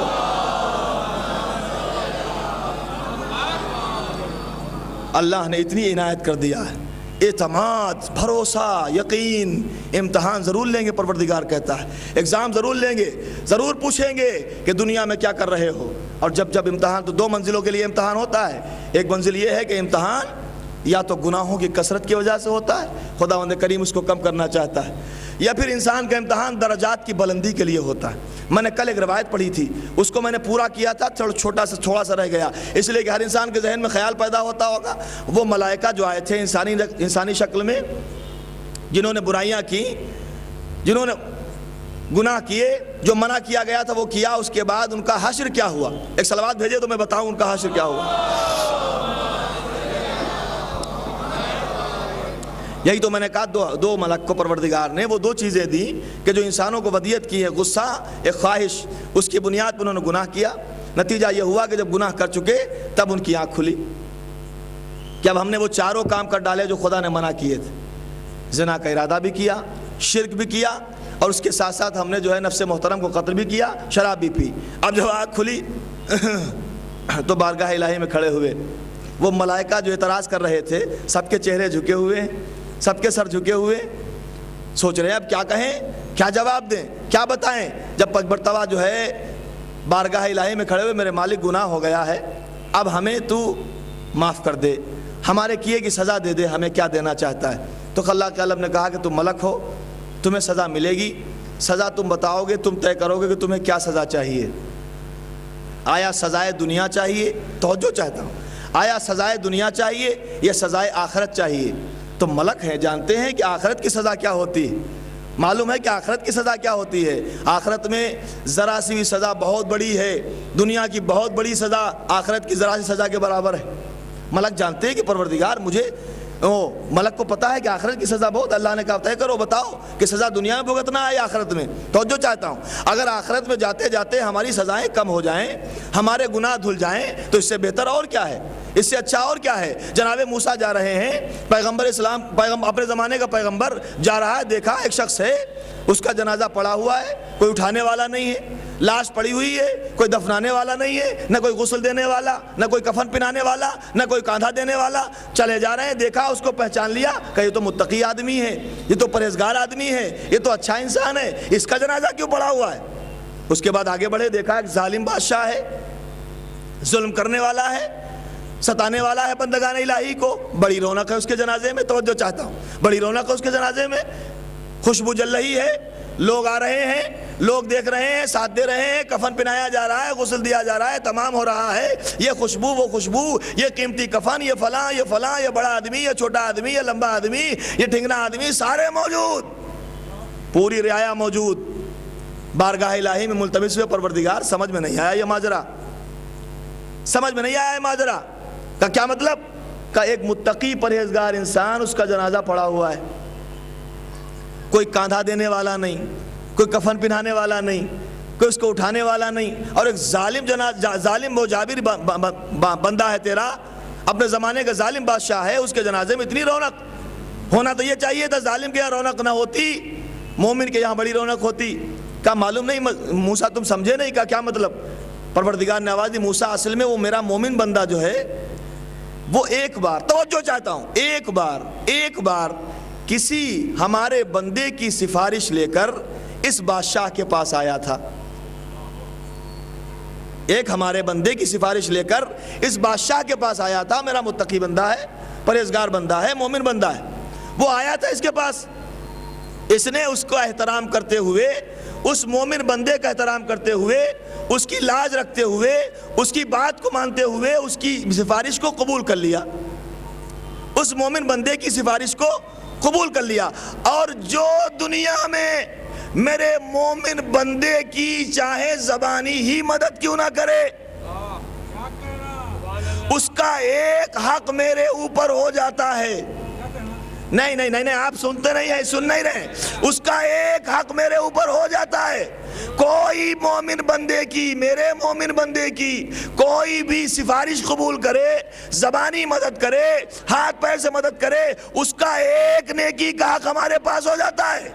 اللہ نے اتنی عنایت کر دیا ہے، اعتماد، بھروسہ، یقین۔ امتحان ضرور لیں گے، پروردگار کہتا ہے، ایگزام ضرور لیں گے، ضرور پوچھیں گے کہ دنیا میں کیا کر رہے ہو۔ اور جب امتحان، تو 2 منزلوں کے لیے امتحان ہوتا ہے، ایک منزل یہ ہے کہ امتحان یا تو گناہوں کی کثرت کی وجہ سے ہوتا ہے، خداوند کریم اس کو کم کرنا چاہتا ہے، یا پھر انسان کا امتحان درجات کی بلندی کے لیے ہوتا ہے۔ میں نے کل ایک روایت پڑھی تھی، اس کو میں نے پورا کیا تھا، تھوڑا سا رہ گیا، اس لیے کہ ہر انسان کے ذہن میں خیال پیدا ہوتا ہوگا۔ وہ ملائکہ جو آئے تھے انسانی شکل میں، جنہوں نے برائیاں کی، جنہوں نے گناہ کیے، جو منع کیا گیا تھا وہ کیا، اس کے بعد ان کا حشر کیا ہوا؟ ایک صلوات بھیجے تو میں بتاؤں ان کا حشر کیا ہوا۔ یہی تو میں نے کہا، دو ملک کو پروردگار نے وہ دو چیزیں دی کہ جو انسانوں کو ودیت کی ہے، غصہ، ایک خواہش، اس کی بنیاد پر انہوں نے گناہ کیا۔ نتیجہ یہ ہوا کہ جب گناہ کر چکے تب ان کی آنکھ کھلی کہ اب ہم نے وہ چاروں کام کر ڈالے جو خدا نے منع کیے تھے۔ زنا کا ارادہ بھی کیا، شرک بھی کیا، اور اس کے ساتھ ساتھ ہم نے جو ہے نفس محترم کو قتل بھی کیا، شراب بھی پی۔ اب جب آنکھ کھلی تو بارگاہ الہی میں کھڑے ہوئے وہ ملائکہ جو اعتراض کر رہے تھے، سب کے چہرے جھکے ہوئے، سب کے سر جھکے ہوئے، سوچ رہے ہیں اب کیا کہیں، کیا جواب دیں، کیا بتائیں۔ جب مرتبہ جو ہے بارگاہ الہی میں کھڑے ہوئے، میرے مالک گناہ ہو گیا ہے، اب ہمیں تو معاف کر دے، ہمارے کیے کی سزا دے دے، ہمیں کیا دینا چاہتا ہے؟ تو اللہ کے علم نے کہا کہ تم ملک ہو، تمہیں سزا ملے گی، سزا تم بتاؤ گے، تم طے کرو گے کہ تمہیں کیا سزا چاہیے۔ آیا سزائے دنیا چاہیے؟ توجہ چاہتا ہوں، آیا سزائے دنیا چاہیے یا سزائے آخرت چاہیے؟ تو ملک ہیں، جانتے ہیں کہ آخرت کی سزا کیا ہوتی ہے، معلوم ہے کہ آخرت کی سزا کیا ہوتی ہے۔ آخرت میں ذرا سی بھی سزا بہت بڑی ہے، دنیا کی بہت بڑی سزا آخرت کی ذرا سی سزا کے برابر ہے۔ ملک جانتے ہیں کہ پروردگار مجھے، ملک کو پتا ہے کہ آخرت کی سزا بہت، اللہ نے کہا طے کرو، بتاؤ کہ سزا دنیا میں بھگتنا ہے یا آخرت میں۔ توجہ چاہتا ہوں، اگر آخرت میں جاتے جاتے ہماری سزائیں کم ہو جائیں، ہمارے گناہ دھل جائیں، تو اس سے بہتر اور کیا ہے، اس سے اچھا اور کیا ہے۔ جناب موسیٰ جا رہے ہیں، پیغمبر اسلام، اپنے زمانے کا پیغمبر جا رہا ہے، دیکھا ایک شخص ہے، اس کا جنازہ پڑا ہوا ہے، کوئی اٹھانے والا نہیں ہے، لاش پڑی ہوئی ہے، کوئی دفنانے والا نہیں ہے، نہ کوئی غسل دینے والا، نہ کوئی کفن پہنانے والا، نہ کوئی کاندھا دینے والا۔ چلے جا رہے ہیں، دیکھا، اس کو پہچان لیا کہ یہ تو متقی آدمی ہے، یہ تو پرہیزگار آدمی ہے، یہ تو اچھا انسان ہے، اس کا جنازہ کیوں پڑا ہوا ہے؟ اس کے بعد آگے بڑھے، دیکھا ایک ظالم بادشاہ ہے، ظلم کرنے والا ہے، ستانے والا ہے بندگان الہی کو۔ بڑی رونق ہے اس کے جنازے میں، توجہ چاہتا ہوں، بڑی رونق ہے اس کے جنازے میں، خوشبو جل رہی ہے، لوگ آ رہے ہیں، لوگ دیکھ رہے ہیں، ساتھ دے رہے ہیں، کفن پہنایا جا رہا ہے، غسل دیا جا رہا ہے، تمام ہو رہا ہے، یہ خوشبو وہ خوشبو، یہ قیمتی کفن، یہ فلاں، یہ فلاں، یہ بڑا آدمی، یہ چھوٹا آدمی، یہ لمبا آدمی، یہ ٹھنگنا آدمی، سارے موجود، پوری رعایا موجود، بارگاہ الہی میں ملتمس ہوئے۔ پروردگار سمجھ میں نہیں آیا یہ ماجرا، سمجھ میں نہیں آیا یہ ماجرا کا کیا مطلب، کا ایک متقی پرہیزگار انسان، اس کا جنازہ پڑا ہوا ہے، کوئی کاندھا دینے والا نہیں، کوئی کفن پہنانے والا نہیں، کوئی اس کو اٹھانے والا نہیں، اور ایک ظالم و جابر بندہ ہے تیرا، اپنے زمانے کا ظالم بادشاہ ہے، اس کے جنازے میں اتنی رونق ہونا تو یہ چاہیے تھا، ظالم کے یہاں رونق نہ ہوتی، مومن کے یہاں بڑی رونق ہوتی۔ کیا معلوم نہیں موسیٰ تم سمجھے نہیں، کیا مطلب؟ پروردگار نے آواز دی، موسیٰ اصل میں وہ میرا مومن بندہ جو ہے وہ ایک بار، توجہ چاہتا ہوں، ایک بار کسی ہمارے بندے کی سفارش لے کر اس بادشاہ کے پاس آیا تھا، ایک ہمارے بندے کی سفارش لے کر اس بادشاہ کے پاس آیا تھا، میرا متقی بندہ ہے، پرہیزگار بندہ ہے، مومن بندہ ہے، وہ آیا تھا اس کے پاس، اس نے اس کو احترام کرتے ہوئے، اس مومن بندے کا احترام کرتے ہوئے، اس کی لاج رکھتے ہوئے، اس کی بات کو مانتے ہوئے، اس کی سفارش کو قبول کر لیا، اس مومن بندے کی سفارش کو قبول کر لیا۔ اور جو دنیا میں میرے مومن بندے کی چاہے زبانی ہی مدد کیوں نہ کرے، اس کا ایک حق میرے اوپر ہو جاتا ہے۔ نہیں، آپ سنتے نہیں ہیں، سن نہیں رہے، اس کا ایک حق میرے اوپر ہو جاتا ہے۔ کوئی مومن بندے کی، میرے مومن بندے کی کوئی بھی سفارش قبول کرے، زبانی مدد کرے، ہاتھ پیر سے مدد کرے، اس کا ایک نیکی کا حق ہمارے پاس ہو جاتا ہے۔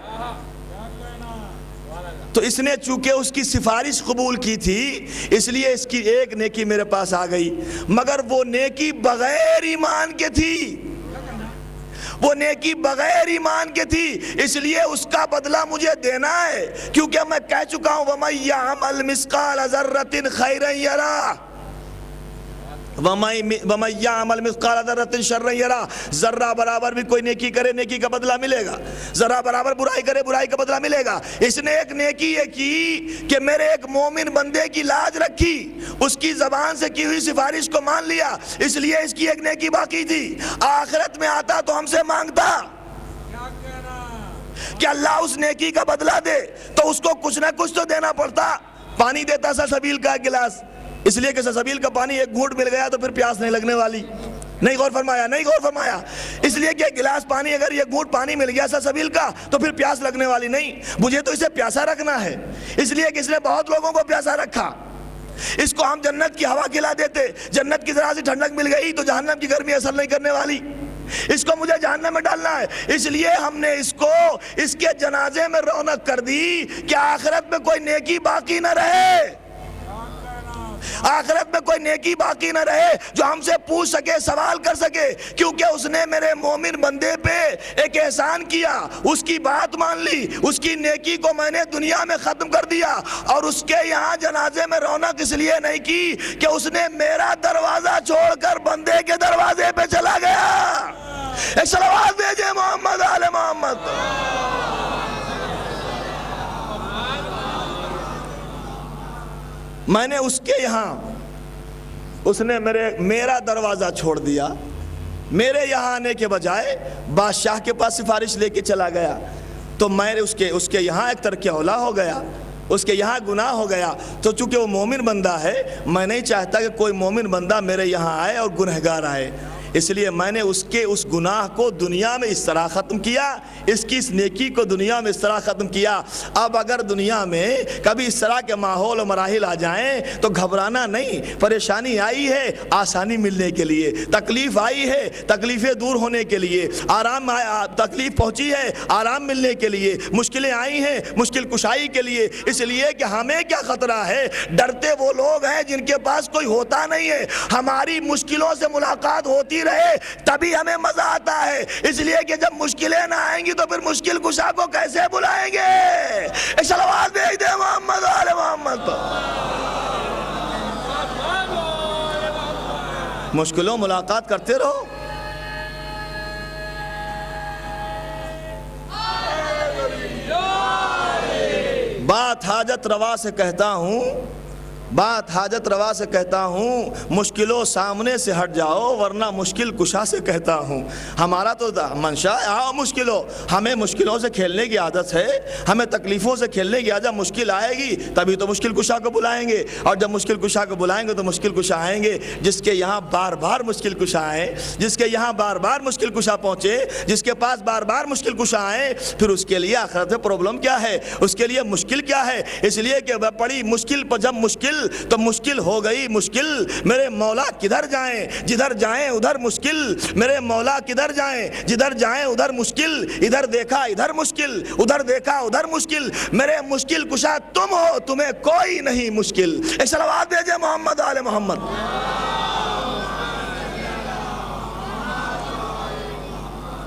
تو اس نے چونکہ اس کی سفارش قبول کی تھی، اس لیے اس کی ایک نیکی میرے پاس آ گئی، مگر وہ نیکی بغیر ایمان کے تھی، وہ نیکی بغیر ایمان کے تھی، اس لیے اس کا بدلہ مجھے دینا ہے، کیونکہ میں کہہ چکا ہوں وَمَن يَعْمَلْ مِثْقَالَ ذَرَّةٍ خَيْرًا يَرَهُ وَمَن يَعْمَلْ مِثْقَالَ ذَرَّةٍ شَرًّا يَرَهُ، ذرہ برابر بھی کوئی نیکی کرے نیکی کا بدلہ ملے گا، ذرہ برابر برائی کرے برائی کا بدلہ ملے گا۔ اس نے ایک نیکی یہ کی کہ میرے ایک مومن بندے کی لاج رکھی، اس کی زبان سے کی ہوئی سفارش کو مان لیا، اس لیے اس کی ایک نیکی باقی تھی۔ آخرت میں آتا تو ہم سے مانگتا کہ اللہ اس نیکی کا بدلہ دے، تو اس کو کچھ نہ کچھ تو دینا پڑتا۔ پانی دیتا سلسبیل کا ایک گلاس، اس لیے کہ سلسبیل کا پانی ایک گھونٹ مل گیا تو پھر پیاس نہیں لگنے والی۔ نہیں غور فرمایا، اس لیے کہ ایک گلاس پانی، اگر یہ گھونٹ پانی مل گیا سلسبیل کا تو پھر پیاس لگنے والی نہیں، مجھے تو اسے پیاسا رکھنا ہے، اس لیے کہ اس نے بہت لوگوں کو پیاسا رکھا۔ اس کو ہم جنت کی ہوا کھلا دیتے، جنت کی ذرا سی ٹھنڈک مل گئی تو جہنم کی گرمی اثر نہیں کرنے والی، اس کو مجھے جہنم میں ڈالنا ہے، اس لیے ہم نے اس کو اس کے جنازے میں رونق کر دی کہ آخرت میں کوئی نیکی باقی نہ رہے، آخرت میں کوئی نیکی باقی نہ رہے جو ہم سے پوچھ سکے، سوال کر سکے، کیونکہ اس نے میرے مومن بندے پہ ایک احسان کیا، اس کی بات مان لی، اس کی نیکی کو میں نے دنیا میں ختم کر دیا، اور اس کے یہاں جنازے میں رونق اس لیے نہیں کی کہ اس نے میرا دروازہ چھوڑ کر بندے کے دروازے پہ چلا گیا۔ ایک صلوات بھیجے محمد آل محمد۔ میں نے اس کے یہاں، اس نے میرا دروازہ چھوڑ دیا، میرے یہاں آنے کے بجائے بادشاہ کے پاس سفارش لے کے چلا گیا، تو میں نے اس کے یہاں ایک ترک اولا ہو گیا، اس کے یہاں گناہ ہو گیا، تو چونکہ وہ مومن بندہ ہے، میں نہیں چاہتا کہ کوئی مومن بندہ میرے یہاں آئے اور گنہگار آئے، اس لیے میں نے اس گناہ کو دنیا میں اس طرح ختم کیا، اس کی اس نیکی کو دنیا میں اس طرح ختم کیا۔ اب اگر دنیا میں کبھی اس طرح کے ماحول و مراحل آ جائیں تو گھبرانا نہیں، پریشانی آئی ہے آسانی ملنے کے لیے، تکلیف آئی ہے تکلیفیں دور ہونے کے لیے، تکلیف پہنچی ہے آرام ملنے کے لیے، مشکلیں آئی ہیں مشکل کشائی کے لیے، اس لیے کہ ہمیں کیا خطرہ ہے، ڈرتے وہ لوگ ہیں جن کے پاس کوئی ہوتا نہیں ہے، ہماری مشکلوں سے ملاقات ہوتی رہے تبھی ہمیں مزہ آتا ہے، اس لیے کہ جب مشکلیں نہ آئیں گی تو پھر مشکل کشا کو کیسے بلائیں گے؟ ایک صلوات بھیج دے محمد آل محمد۔ مشکلوں ملاقات کرتے رہو، بات حاجت روا سے کہتا ہوں، بات حاجت روا سے کہتا ہوں، مشکلوں سامنے سے ہٹ جاؤ ورنہ مشکل کشا سے کہتا ہوں۔ ہمارا تو منشا ہے آؤ مشکلوں، ہمیں مشکلوں سے کھیلنے کی عادت ہے، ہمیں تکلیفوں سے کھیلنے کی عادت، مشکل آئے گی تبھی تو مشکل کشا کو بلائیں گے، اور جب مشکل کشا کو بلائیں گے تو مشکل کشا آئیں گے، جس کے یہاں بار بار مشکل کشا آئیں، جس کے یہاں بار بار مشکل کشا پہنچے، جس کے پاس بار بار مشکل کشا آئیں، پھر اس کے لیے آخرت میں پرابلم کیا ہے، اس کے لیے مشکل کیا ہے؟ اس لیے کہ بڑی مشکل پر جب مشکل تو مشکل ہو گئی مشکل، میرے مولا کدھر جائیں، جدھر جائیں ادھر مشکل، میرے مولا کدھر جائیں، جدھر جائیں ادھر مشکل، ادھر دیکھا ادھر مشکل، ادھر دیکھا ادھر مشکل، میرے مشکل کشا تم ہو، تمہیں کوئی نہیں مشکل۔ ایک صلوات بھیجے محمد آل محمد۔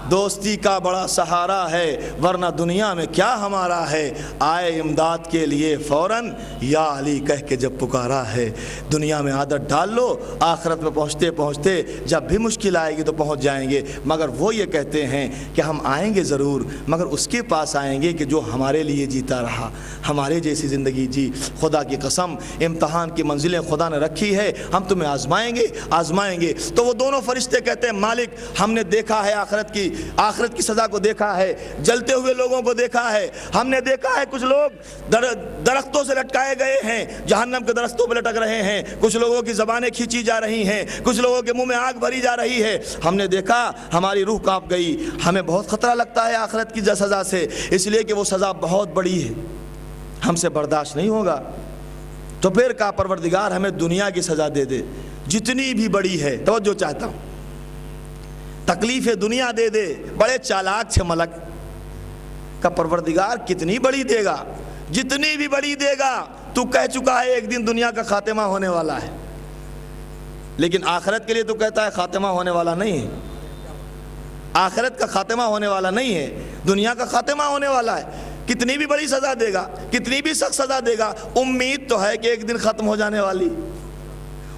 دوستی کا بڑا سہارا ہے ورنہ دنیا میں کیا ہمارا ہے، آئے امداد کے لیے فوراً یا علی کہہ کے جب پکارا ہے۔ دنیا میں عادت ڈال لو، آخرت میں پہنچتے پہنچتے جب بھی مشکل آئے گی تو پہنچ جائیں گے، مگر وہ یہ کہتے ہیں کہ ہم آئیں گے ضرور، مگر اس کے پاس آئیں گے کہ جو ہمارے لیے جیتا رہا، ہمارے جیسی زندگی جی۔ خدا کی قسم امتحان کی منزلیں خدا نے رکھی ہے، ہم تمہیں آزمائیں گے آزمائیں گے۔ تو وہ دونوں فرشتے کہتے ہیں مالک ہم نے دیکھا ہے آخرت کی سزا کو دیکھا ہے، جلتے ہوئے لوگوں کو دیکھا ہے، ہم نے دیکھا ہے کچھ لوگ درختوں سے لٹکائے گئے ہیں، جہنم کے درختوں پہ لٹک رہے ہیں، کچھ لوگوں کی زبانیں کھینچی جا رہی ہیں، کچھ لوگوں کے منہ میں آگ بھری جا رہی ہے، ہم نے دیکھا ہماری روح کانپ گئی، ہمیں بہت خطرہ لگتا ہے آخرت کی سزا سے، اس لیے کہ وہ سزا بہت بڑی ہے، ہم سے برداشت نہیں ہوگا۔ تو پھر کا پروردگار ہمیں دنیا کی سزا دے دے جتنی بھی بڑی ہے، توجہ چاہتا ہوں، تکلیف دنیا دے دے، بڑے چالاک تھے ملک کا پروردگار کتنی بڑی دے گا، جتنی بھی بڑی دے گا، تو کہہ چکا ہے ایک دن دنیا کا خاتمہ ہونے والا ہے، لیکن آخرت کے لیے تو کہتا ہے خاتمہ ہونے والا نہیں ہے، آخرت کا خاتمہ ہونے والا نہیں ہے، دنیا کا خاتمہ ہونے والا ہے، کتنی بھی بڑی سزا دے گا، کتنی بھی سخت سزا دے گا، امید تو ہے کہ ایک دن ختم ہو جانے والی،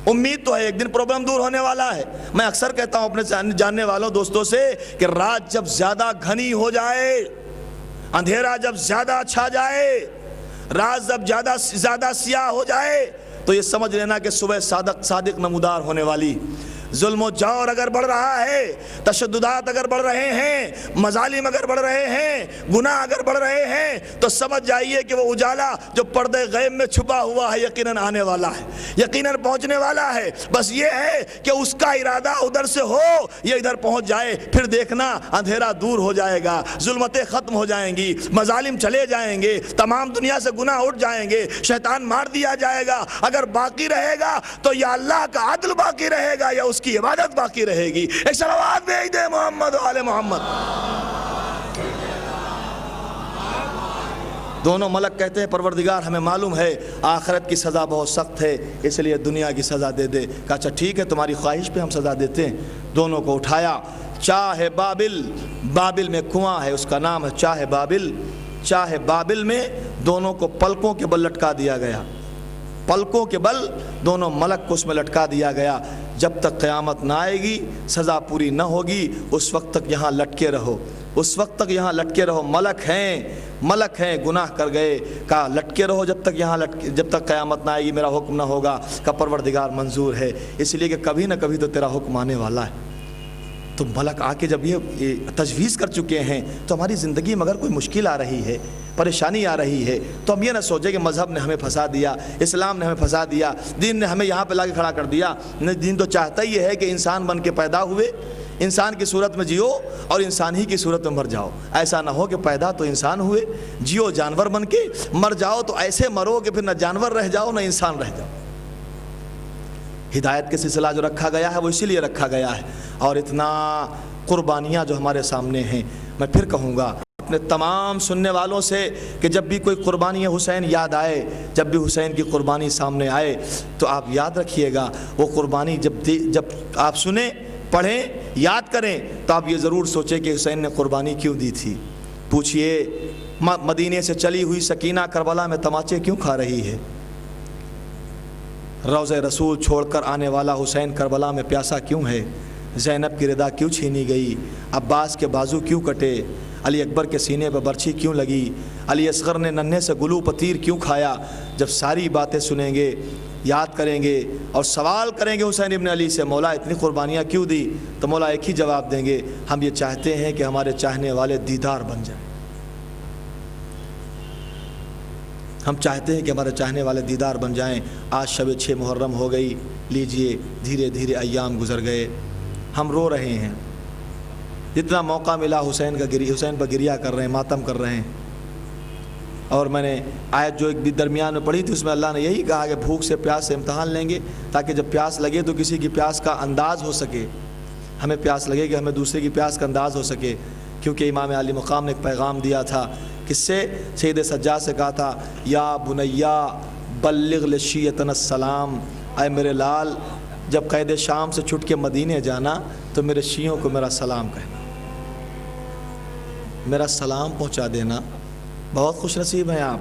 امید تو ہے ایک دن پرابلم دور ہونے والا ہے۔ میں اکثر کہتا ہوں اپنے جاننے والوں دوستوں سے کہ رات جب زیادہ گھنی ہو جائے، اندھیرا جب زیادہ چھا جائے، رات جب زیادہ سیاہ ہو جائے، تو یہ سمجھ لینا کہ صبح صادق نمودار ہونے والی۔ ظلم و جور اگر بڑھ رہا ہے، تشددات اگر بڑھ رہے ہیں، مظالم اگر بڑھ رہے ہیں، گناہ اگر بڑھ رہے ہیں، تو سمجھ جائیے کہ وہ اجالا جو پردے غیب میں چھپا ہوا ہے یقیناً آنے والا ہے، یقیناً پہنچنے والا ہے۔ بس یہ ہے کہ اس کا ارادہ ادھر سے ہو، یہ ادھر پہنچ جائے، پھر دیکھنا اندھیرا دور ہو جائے گا، ظلمتیں ختم ہو جائیں گی، مظالم چلے جائیں گے، تمام دنیا سے گناہ اٹھ جائیں گے، شیطان مار دیا جائے گا۔ اگر باقی رہے گا تو یا اللہ کا عدل باقی رہے گا یا اس کی عبادت باقی رہے گی۔ ایک صلوات بھیج دے محمد و آل محمد۔ دونوں ملک کہتے ہیں پروردگار ہمیں معلوم ہے آخرت کی سزا بہت سخت ہے، اس لیے دنیا کی سزا دے دے۔ کہا اچھا ٹھیک ہے، تمہاری خواہش پہ ہم سزا دیتے ہیں۔ دونوں کو اٹھایا، چاہ بابل میں کنواں ہے، اس کا نام ہے چاہ بابل میں دونوں کو پلکوں کے بل لٹکا دیا گیا، پلکوں کے بل دونوں ملک کو اس میں لٹکا دیا گیا۔ جب تک قیامت نہ آئے گی، سزا پوری نہ ہوگی، اس وقت تک یہاں لٹکے رہو، اس وقت تک یہاں لٹکے رہو۔ ملک ہیں گناہ کر گئے، کہا لٹکے رہو جب تک قیامت نہ آئے گی، میرا حکم نہ ہوگا۔ کہ پروردگار منظور ہے، اس لیے کہ کبھی نہ کبھی تو تیرا حکم آنے والا ہے۔ تو ملک آ کے جب یہ تجویز کر چکے ہیں، تو ہماری زندگی میں اگر کوئی مشکل آ رہی ہے، پریشانی آ رہی ہے، تو ہم یہ نہ سوچیں کہ مذہب نے ہمیں پھنسا دیا، اسلام نے ہمیں پھنسا دیا، دین نے ہمیں یہاں پہ لا کے کھڑا کر دیا۔ دین تو چاہتا ہی ہے کہ انسان بن کے پیدا ہوئے، انسان کی صورت میں جیو اور انسان ہی کی صورت میں مر جاؤ۔ ایسا نہ ہو کہ پیدا تو انسان ہوئے، جیو جانور بن کے، مر جاؤ تو ایسے مرو کہ پھر نہ جانور رہ جاؤ نہ انسان رہ جاؤ۔ ہدایت کے سلسلہ جو رکھا گیا ہے وہ اسی لیے رکھا گیا ہے۔ اور اتنا قربانیاں جو ہمارے سامنے ہیں، میں پھر کہوں گا اپنے تمام سننے والوں سے کہ جب بھی کوئی قربانی حسین یاد آئے، جب بھی حسین کی قربانی سامنے آئے، تو آپ یاد رکھیے گا وہ قربانی جب آپ سنیں، پڑھیں، یاد کریں، تو آپ یہ ضرور سوچیں کہ حسین نے قربانی کیوں دی تھی۔ پوچھئے مدینے سے چلی ہوئی سکینہ کربلا میں تماچے کیوں کھا رہی ہے؟ روضہ رسول چھوڑ کر آنے والا حسین کربلا میں پیاسا کیوں ہے؟ زینب کی رضا کیوں چھینی گئی؟ عباس کے بازو کیوں کٹے؟ علی اکبر کے سینے پہ برچھی کیوں لگی؟ علی اصغر نے ننھے سے گلو پتیر کیوں کھایا؟ جب ساری باتیں سنیں گے، یاد کریں گے اور سوال کریں گے حسین ابن علی سے، مولا اتنی قربانیاں کیوں دی؟ تو مولا ایک ہی جواب دیں گے، ہم یہ چاہتے ہیں کہ ہمارے چاہنے والے دیدار بن جائیں۔ ہم چاہتے ہیں کہ ہمارے چاہنے والے دیدار بن جائیں۔ آج شب 6 محرم ہو گئی، لیجئے دھیرے دھیرے ایام گزر گئے، ہم رو رہے ہیں۔ جتنا موقع ملا حسین پر گریہ کر رہے ہیں، ماتم کر رہے ہیں۔ اور میں نے آیت جو ایک بھی درمیان میں پڑھی تھی، اس میں اللہ نے یہی کہا کہ بھوک سے پیاس سے امتحان لیں گے، تاکہ جب پیاس لگے تو کسی کی پیاس کا انداز ہو سکے، ہمیں پیاس لگے کہ ہمیں دوسرے کی پیاس کا انداز ہو سکے۔ کیونکہ امام علی مقام نے ایک پیغام دیا تھا، کس سے؟ سید سجاد سے کہا تھا، یا بنیا بلغ لشیتنا السلام، اے میرے لال جب قید شام سے چھٹ کے مدینے جانا تو میرے شیعوں کو میرا سلام کہنا، میرا سلام پہنچا دینا۔ بہت خوش نصیب ہیں آپ،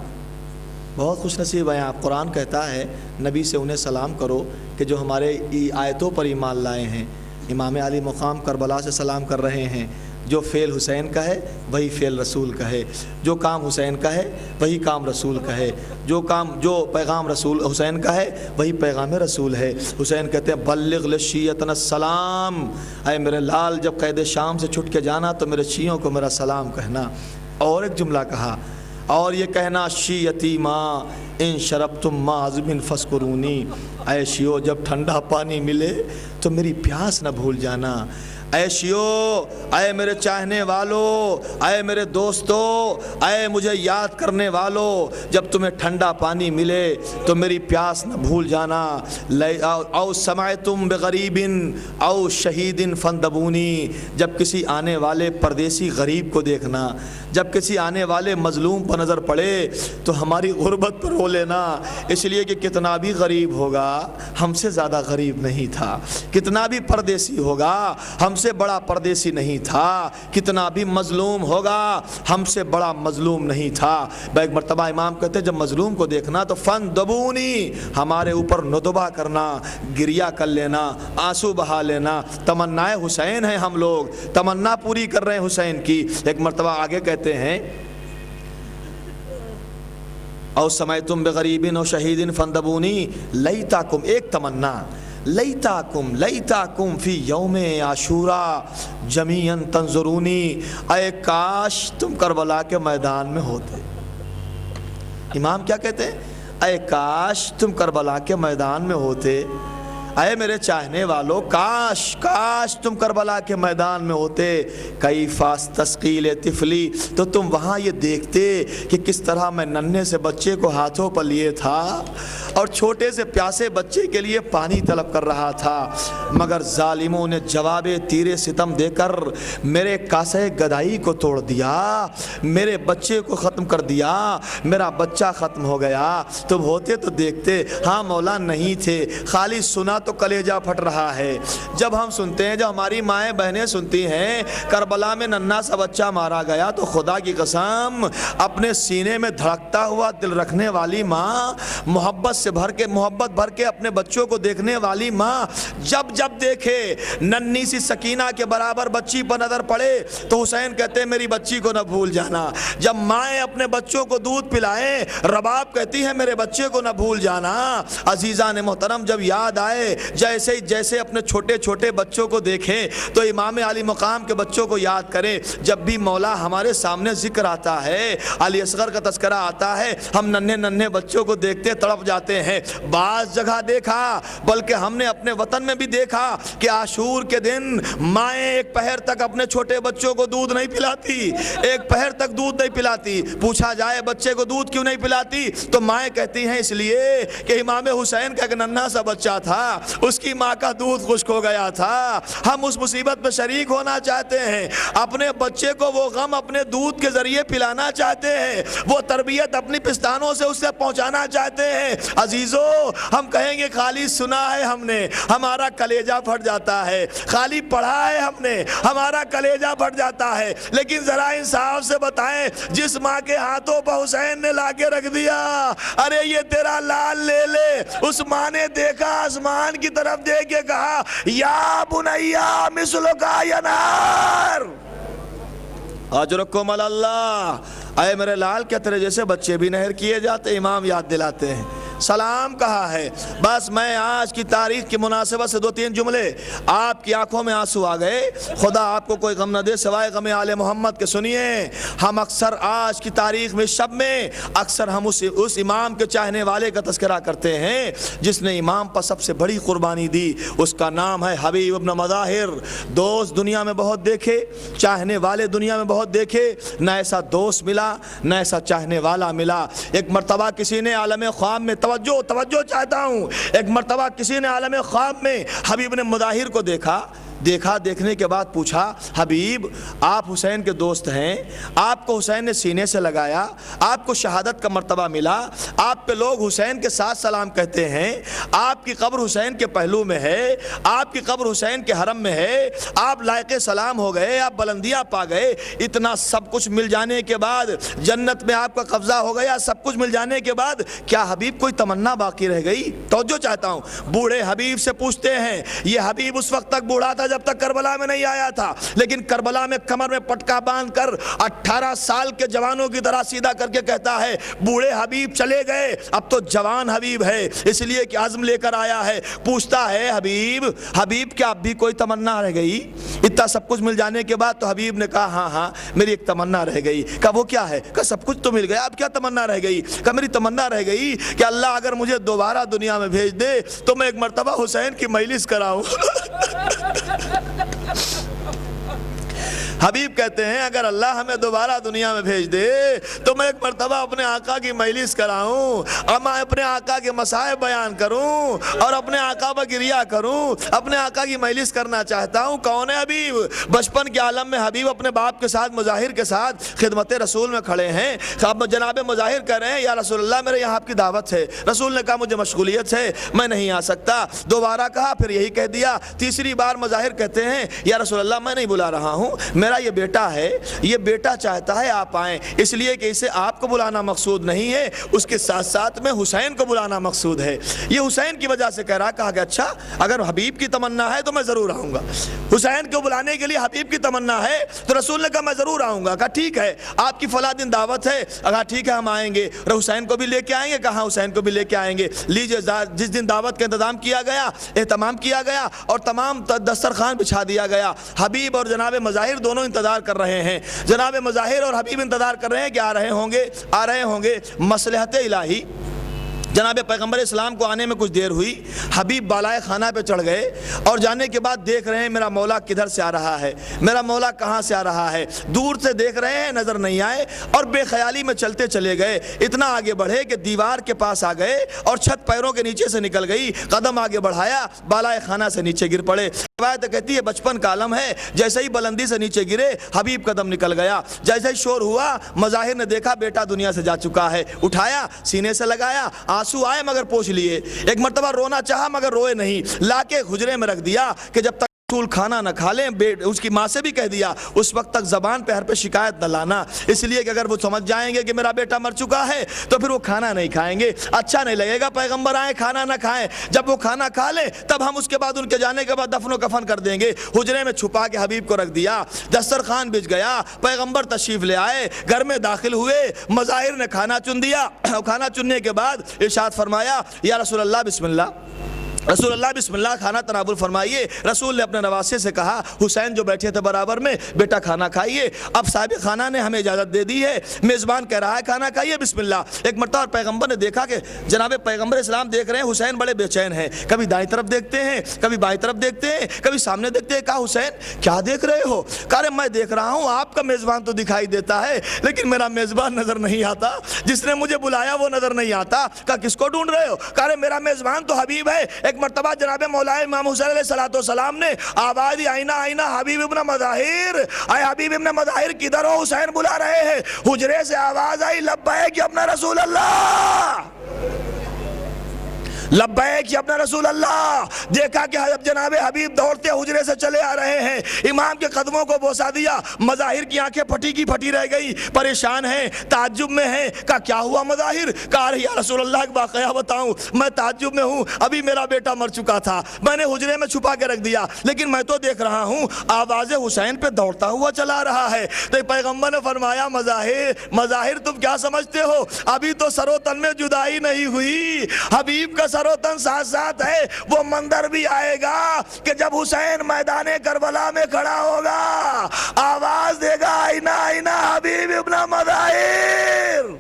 بہت خوش نصیب ہیں آپ۔ قرآن کہتا ہے نبی سے انہیں سلام کرو کہ جو ہمارے آیتوں پر ایمان لائے ہیں۔ امام علی مقام کربلا سے سلام کر رہے ہیں۔ جو فعل حسین کا ہے وہی فعل رسول کا ہے، جو کام حسین کا ہے وہی کام رسول کا ہے، جو پیغام رسول حسین کا ہے وہی پیغام رسول ہے۔ حسین کہتے ہیں بلغ لشیتنا السلام، اے میرے لال جب قید شام سے چھٹ کے جانا تو میرے شیعوں کو میرا سلام کہنا۔ اور ایک جملہ کہا، اور یہ کہنا شیعتی ماں ان شربتم ما عظم فاذکرونی، اے شیعو جب ٹھنڈا پانی ملے تو میری پیاس نہ بھول جانا۔ اے شیعو، اے میرے چاہنے والو، اے میرے دوستو، اے مجھے یاد کرنے والو، جب تمہیں ٹھنڈا پانی ملے تو میری پیاس نہ بھول جانا۔ او سمعتم بغریب او شہید فاندبونی، جب کسی آنے والے پردیسی غریب کو دیکھنا، جب کسی آنے والے مظلوم پر نظر پڑے تو ہماری غربت پر رو لینا، اس لیے کہ کتنا بھی غریب ہوگا ہم سے زیادہ غریب نہیں تھا، کتنا بھی پردیسی ہوگا ہم سے بڑا پردیسی نہیں تھا، کتنا بھی مظلوم ہوگا ہم سے بڑا مظلوم نہیں تھا۔ ایک مرتبہ امام کہتے جب مظلوم کو دیکھنا تو فن دبونی، ہمارے اوپر ندبہ کرنا، گریا کر لینا، آنسو بہا لینا، تمنائے حسین ہیں ہم لوگ، تمنا پوری کر رہے ہیں حسین کی۔ ایک مرتبہ آگے کہتے ہیں او سمیتم بغریبن و شہیدن فندبونی لیتاکم، ایک تمنا، لیتاکم فی یوم عاشورا جمیعا تنظرونی، اے کاش تم کربلا کے میدان میں ہوتے۔ امام کیا کہتے ہیں؟ اے کاش تم کربلا کے میدان میں ہوتے، اے میرے چاہنے والو کاش تم کربلا کے میدان میں ہوتے۔ کیفاس تسقیل طفلی، تو تم وہاں یہ دیکھتے کہ کس طرح میں ننھے سے بچے کو ہاتھوں پر لیے تھا اور چھوٹے سے پیاسے بچے کے لیے پانی طلب کر رہا تھا، مگر ظالموں نے جواب تیرے ستم دے کر میرے کاسے گدائی کو توڑ دیا، میرے بچے کو ختم کر دیا، میرا بچہ ختم ہو گیا۔ تم ہوتے تو دیکھتے۔ ہاں مولا نہیں تھے، خالی سنا تو کلیجہ پھٹ رہا ہے۔ جب ہم سنتے ہیں، جب ہماری مائیں بہنیں سنتی ہیں کربلا میں ننھا سا بچہ مارا گیا، تو خدا کی قسم اپنے سینے میں دھڑکتا ہوا دل رکھنے والی ماں، محبت بھر کے اپنے بچوں کو دیکھنے والی ماں، جب دیکھے ننھی سی سکینہ کے برابر بچی پر نظر پڑے تو حسین کہتے ہیں میری بچی کو نہ بھول جانا۔ جب مائیں اپنے بچوں کو دودھ پلائیں، رباب کہتی ہے میرے بچے کو نہ بھول جانا۔ عزیزان محترم، جب یاد آئے جیسے اپنے چھوٹے چھوٹے بچوں کو دیکھیں تو امام علی مقام کے بچوں کو یاد کریں۔ جب بھی مولا ہمارے سامنے ذکر آتا ہے، علی اصغر کا تذکرہ آتا ہے، ہم ننھے بچوں کو دیکھتے تڑپ جاتے ہیں۔ بعض جگہ دیکھا، بلکہ ہم نے اپنے وطن میں بھی دیکھا کہ عاشور کے دن مائیں ایک پہر تک اپنے چھوٹے بچوں کو دودھ نہیں پلاتی، ایک پہر تک دودھ نہیں پلاتی۔ پوچھا جائے بچے کو دودھ کیوں نہیں پلاتی تو مائیں کہتی ہیں اس لیے کہ امام حسین کا ایک ننھا سا بچہ تھا، اس کی ماں کا دودھ خشک ہو گیا تھا۔ ہم اس مصیبت میں شریک ہونا چاہتے ہیں، اپنے بچے کو وہ غم اپنے دودھ کے ذریعے پلانا چاہتے ہیں، وہ تربیت اپنی پستانوں سے اسے پہنچانا چاہتے ہیں۔ عزیزو، ہم کہیں گے خالی سنا ہے ہم نے، ہمارا کلیجہ پھٹ جاتا ہے، خالی پڑھا ہے ہم نے، ہمارا کلیجہ پھٹ جاتا ہے، لیکن ذرا انصاف سے بتائیں جس ماں کے ہاتھوں پر حسین نے لا کے رکھ دیا، ارے یہ تیرا لال لے لے، اس ماں نے دیکھا آسمان کی طرف دیکھ کے کہا یا بنیا مثلکا ینار اجرکم اللہ، اے میرے لال کیا تیرے جیسے بچے بھی نہر کیے جاتے؟ امام یاد دلاتے ہیں، سلام کہا ہے۔ بس میں آج کی تاریخ کی مناسبت سے 2-3 جملے، آپ کی آنکھوں میں آنسو آ گئے، خدا آپ کو کوئی غم نہ دے سوائے غم آل محمد کے۔ سنیے، ہم اکثر آج کی تاریخ میں شب میں اکثر ہم اس امام کے چاہنے والے کا تذکرہ کرتے ہیں جس نے امام پر سب سے بڑی قربانی دی، اس کا نام ہے حبیب ابن مظاہر۔ دوست دنیا میں بہت دیکھے، چاہنے والے دنیا میں بہت دیکھے، نہ ایسا دوست ملا نہ ایسا چاہنے والا ملا۔ ایک مرتبہ کسی نے عالم خواب میں، توجہ چاہتا ہوں، ایک مرتبہ کسی نے عالم خواب میں حبیب نے مظاہر کو دیکھنے کے بعد پوچھا حبیب آپ حسین کے دوست ہیں، آپ کو حسین نے سینے سے لگایا، آپ کو شہادت کا مرتبہ ملا، آپ پہ لوگ حسین کے ساتھ سلام کہتے ہیں، آپ کی قبر حسین کے پہلو میں ہے، آپ کی قبر حسین کے حرم میں ہے، آپ لائق سلام ہو گئے، آپ بلندیاں پا گئے، اتنا سب کچھ مل جانے کے بعد، جنت میں آپ کا قبضہ ہو گیا، سب کچھ مل جانے کے بعد کیا حبیب کوئی تمنا باقی رہ گئی؟ توجہ چاہتا ہوں، بوڑھے حبیب سے پوچھتے ہیں، یہ حبیب اس وقت تک بوڑھا تھا جب تک کربلا میں نہیں آیا تھا، لیکن کربلا میں کمر میں پٹکا باندھ کر 18 سال کے جوانوں کی طرح سیدھا کر کے کہتا ہے بوڑھے حبیب چلے گئے، اب تو جوان حبیب ہے، اس لیے کہ عزم لے کر آیا ہے۔ پوچھتا ہے حبیب کیا اب بھی کوئی تمنا رہ گئی؟ اتنا سب کچھ مل جانے کے بعد تو حبیب نے کہا ہاں میری ایک تمنا رہ گئی۔ کہا وہ کیا ہے؟ کہا سب کچھ تو مل گیا، اب کیا تمنا رہ گئی؟ کہا میری تمنا رہ گئی کہ اللہ اگر مجھے دوبارہ دنیا میں بھیج دے تو میں ایک مرتبہ حسین کی مجلس کراؤں۔ حبیب کہتے ہیں اگر اللہ ہمیں دوبارہ دنیا میں بھیج دے تو میں ایک مرتبہ اپنے آقا کی مجلس کراؤں اور میں اپنے آقا کے مصائب بیان کروں اور اپنے آقا پر گریہ کروں، اپنے آقا کی مجلس کرنا چاہتا ہوں۔ کون ہے حبیب؟ بچپن کے عالم میں حبیب اپنے باپ کے ساتھ مظاہر کے ساتھ خدمت رسول میں کھڑے ہیں۔ جناب مظاہر کہہ رہے ہیں یا رسول اللہ میرے یہاں آپ کی دعوت ہے۔ رسول نے کہا مجھے مشغولیت ہے، میں نہیں آ سکتا۔ دوبارہ کہا، پھر یہی کہہ دیا۔ تیسری بار مظاہر کہتے ہیں یا رسول اللہ میں نہیں بلا رہا ہوں، میرا یہ بیٹا ہے، یہ بیٹا چاہتا ہے آپ آئیں، اس لیے کہ اسے آپ کو بلانا مقصود نہیں ہے، اس کے ساتھ ساتھ میں حسین کو بلانا مقصود ہے۔ یہ حسین کی وجہ سے کہہ رہا، کہا کہ اچھا اگر حبیب کی تمنا ہے تو میں ضرور آؤں گا۔ حسین کو بلانے کے لیے حبیب کی تمنا ہے تو رسول نے کہا میں ضرور آؤں گا۔ کہا ٹھیک ہے، آپ کی فلاں دن دعوت ہے، کہا ٹھیک ہے ہم آئیں گے۔ اور حسین کو بھی لے کے آئیں گے؟ کہا حسین کو بھی لے کے آئیں گے۔ لیجئے جس دن دعوت کا انتظام کیا گیا، اہتمام کیا گیا اور تمام دسترخوان بچھا دیا گیا۔ حبیب اور جناب مظاہر دونوں انتظار کر رہے ہیں۔ جناب مظاہر اور حبیب انتظار کر رہے ہیں کہ آ رہے ہوں گے۔ مصلحت الہی، جناب پیغمبر اسلام کو آنے میں کچھ دیر ہوئی۔ حبیب بالائے خانہ پہ چڑھ گئے اور جانے کے بعد دیکھ رہے ہیں میرا مولا کدھر سے آ رہا ہے، میرا مولا کہاں سے آ رہا ہے۔ دور سے دیکھ رہے ہیں، نظر نہیں آئے اور بے خیالی میں چلتے چلے گئے۔ اتنا آگے بڑھے کہ دیوار کے پاس آ گئے اور چھت پیروں کے نیچے سے نکل گئی۔ قدم آگے بڑھایا، بالائے خانہ سے نیچے گر پڑے۔ روایت کہتی ہے بچپن کا عالم ہے، جیسے ہی بلندی سے نیچے گرے حبیب قدم نکل گیا۔ جیسے ہی شور ہوا مظاہر نے دیکھا بیٹا دنیا سے جا چکا ہے، اٹھایا سینے سے لگایا، آنسو آئے مگر پوچھ لیے۔ ایک مرتبہ رونا چاہا مگر روئے نہیں، لا کے حجرے میں رکھ دیا کہ جب تک رسول کھانا نہ کھا لیں۔ اس کی ماں سے بھی کہہ دیا اس وقت تک زبان پہ ہر پہ شکایت نہ لانا، اس لیے کہ اگر وہ سمجھ جائیں گے کہ میرا بیٹا مر چکا ہے تو پھر وہ کھانا نہیں کھائیں گے، اچھا نہیں لگے گا پیغمبر آئے کھانا نہ کھائیں۔ جب وہ کھانا کھا لیں تب ہم اس کے بعد ان کے جانے کے بعد دفن و کفن کر دیں گے۔ حجرے میں چھپا کے حبیب کو رکھ دیا، دسترخوان بچ گیا، پیغمبر تشریف لے آئے، گھر میں داخل ہوئے، مظاہر نے کھانا چن دیا۔ کھانا چننے کے بعد ارشاد فرمایا یا رسول اللہ بسم اللہ، رسول اللہ بسم اللہ کھانا تناول فرمائیے۔ رسول نے اپنے نواسے سے کہا، حسین جو بیٹھے تھے برابر میں، بیٹا کھانا کھائیے۔ اب صاحب خانہ نے ہمیں اجازت دے دی ہے، میزبان کہہ رہا ہے کھانا کھائیے بسم اللہ۔ ایک مرتبہ پیغمبر نے دیکھا کہ جناب پیغمبر اسلام دیکھ رہے ہیں، حسین بڑے بے چین ہیں، کبھی دائیں طرف دیکھتے ہیں، کبھی بائیں طرف دیکھتے ہیں، کبھی سامنے دیکھتے ہیں۔ کہا حسین کیا دیکھ رہے ہو؟ کہا میں دیکھ رہا ہوں آپ کا میزبان تو دکھائی دیتا ہے لیکن میرا میزبان نظر نہیں آتا، جس نے مجھے بلایا وہ نظر نہیں آتا۔ کہا کس کو ڈھونڈ رہے ہو؟ کہا میرا میزبان تو حبیب ہے۔ ایک مرتبہ جناب مولا امام حسین علیہ السلام نے آواز دی، آئینہ آئینہ حبیب ابن مظاہر، اے حبیب ابن مظاہر کدھر ہو؟ حسین بلا رہے ہیں۔ حجرے سے آواز آئی لبیک یا اپنا رسول اللہ، لبیک یا اپنا رسول اللہ۔ دیکھا کہ جناب حبیب دوڑتے حجرے سے چلے آ رہے ہیں، امام کے قدموں کو بوسا دیا۔ مظاہر کی آنکھیں پھٹی کی پھٹی رہ گئی، پریشان ہیں، تعجب میں ہیں۔ کہا کیا ہوا مظاہر؟ کہا یا رسول اللہ ایک واقعہ بتاؤں، میں تعجب میں ہوں، ابھی میرا بیٹا مر چکا تھا، میں نے حجرے میں چھپا کے رکھ دیا، لیکن میں تو دیکھ رہا ہوں آواز حسین پہ دوڑتا ہوا چلا رہا ہے۔ تو پیغمبر نے فرمایا مظاہر تم کیا سمجھتے ہو، ابھی تو سر و تن میں جدائی نہیں ہوئی، حبیب کا سر و تن ساتھ ساتھ ہے۔ وہ منظر بھی آئے گا کہ جب حسین میدان کربلا میں کھڑا ہوگا، آواز دے گا آئینہ آئینہ حبیب ابن مظاہر،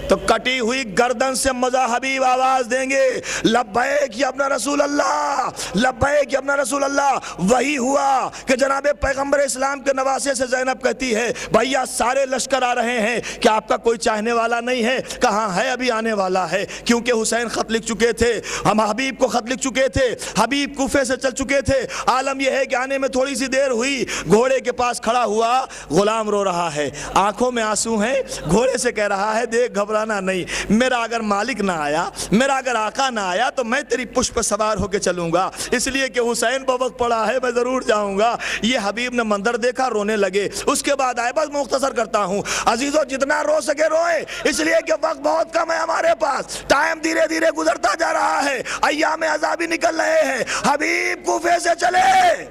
تو کٹی ہوئی گردن سے مزا حبیب آواز دیں گے لبیک یا اپنا رسول اللہ، لبیک یا اپنا رسول اللہ۔ وہی ہوا کہ جناب پیغمبر اسلام کے نواسے سے زینب کہتی ہے بھیا سارے لشکر آ رہے ہیں، کیا آپ کا کوئی چاہنے والا نہیں ہے؟ کہاں ہے، ابھی آنے والا ہے، کیونکہ حسین خط لکھ چکے تھے، ہم حبیب کو خط لکھ چکے تھے، حبیب کوفے سے چل چکے تھے۔ عالم یہ ہے کہ آنے میں تھوڑی سی دیر ہوئی، گھوڑے کے پاس کھڑا ہوا، غلام رو رہا ہے، آنکھوں میں آنسو ہیں، گھوڑے سے کہہ رہا ہے دیکھ گھبرانا نہیں، میرا اگر مالک نہ آیا، میرا اگر آقا نہ آیا تو میں تیری پشت پر سوار ہو کے چلوں گا، اس لیے کہ حسین پر وقت پڑا ہے، میں ضرور جاؤں گا۔ یہ حبیب نے منظر دیکھا، رونے لگے۔ اس کے بعد آئے، بس مختصر کرتا ہوں عزیزو، جتنا رو سکے روئے، اس لیے کہ وقت بہت کم ہے ہمارے پاس، ٹائم دھیرے دھیرے گزرتا جا رہا ہے، ایام عذابی نکل رہے ہیں۔ حبیب کوفے سے چلے،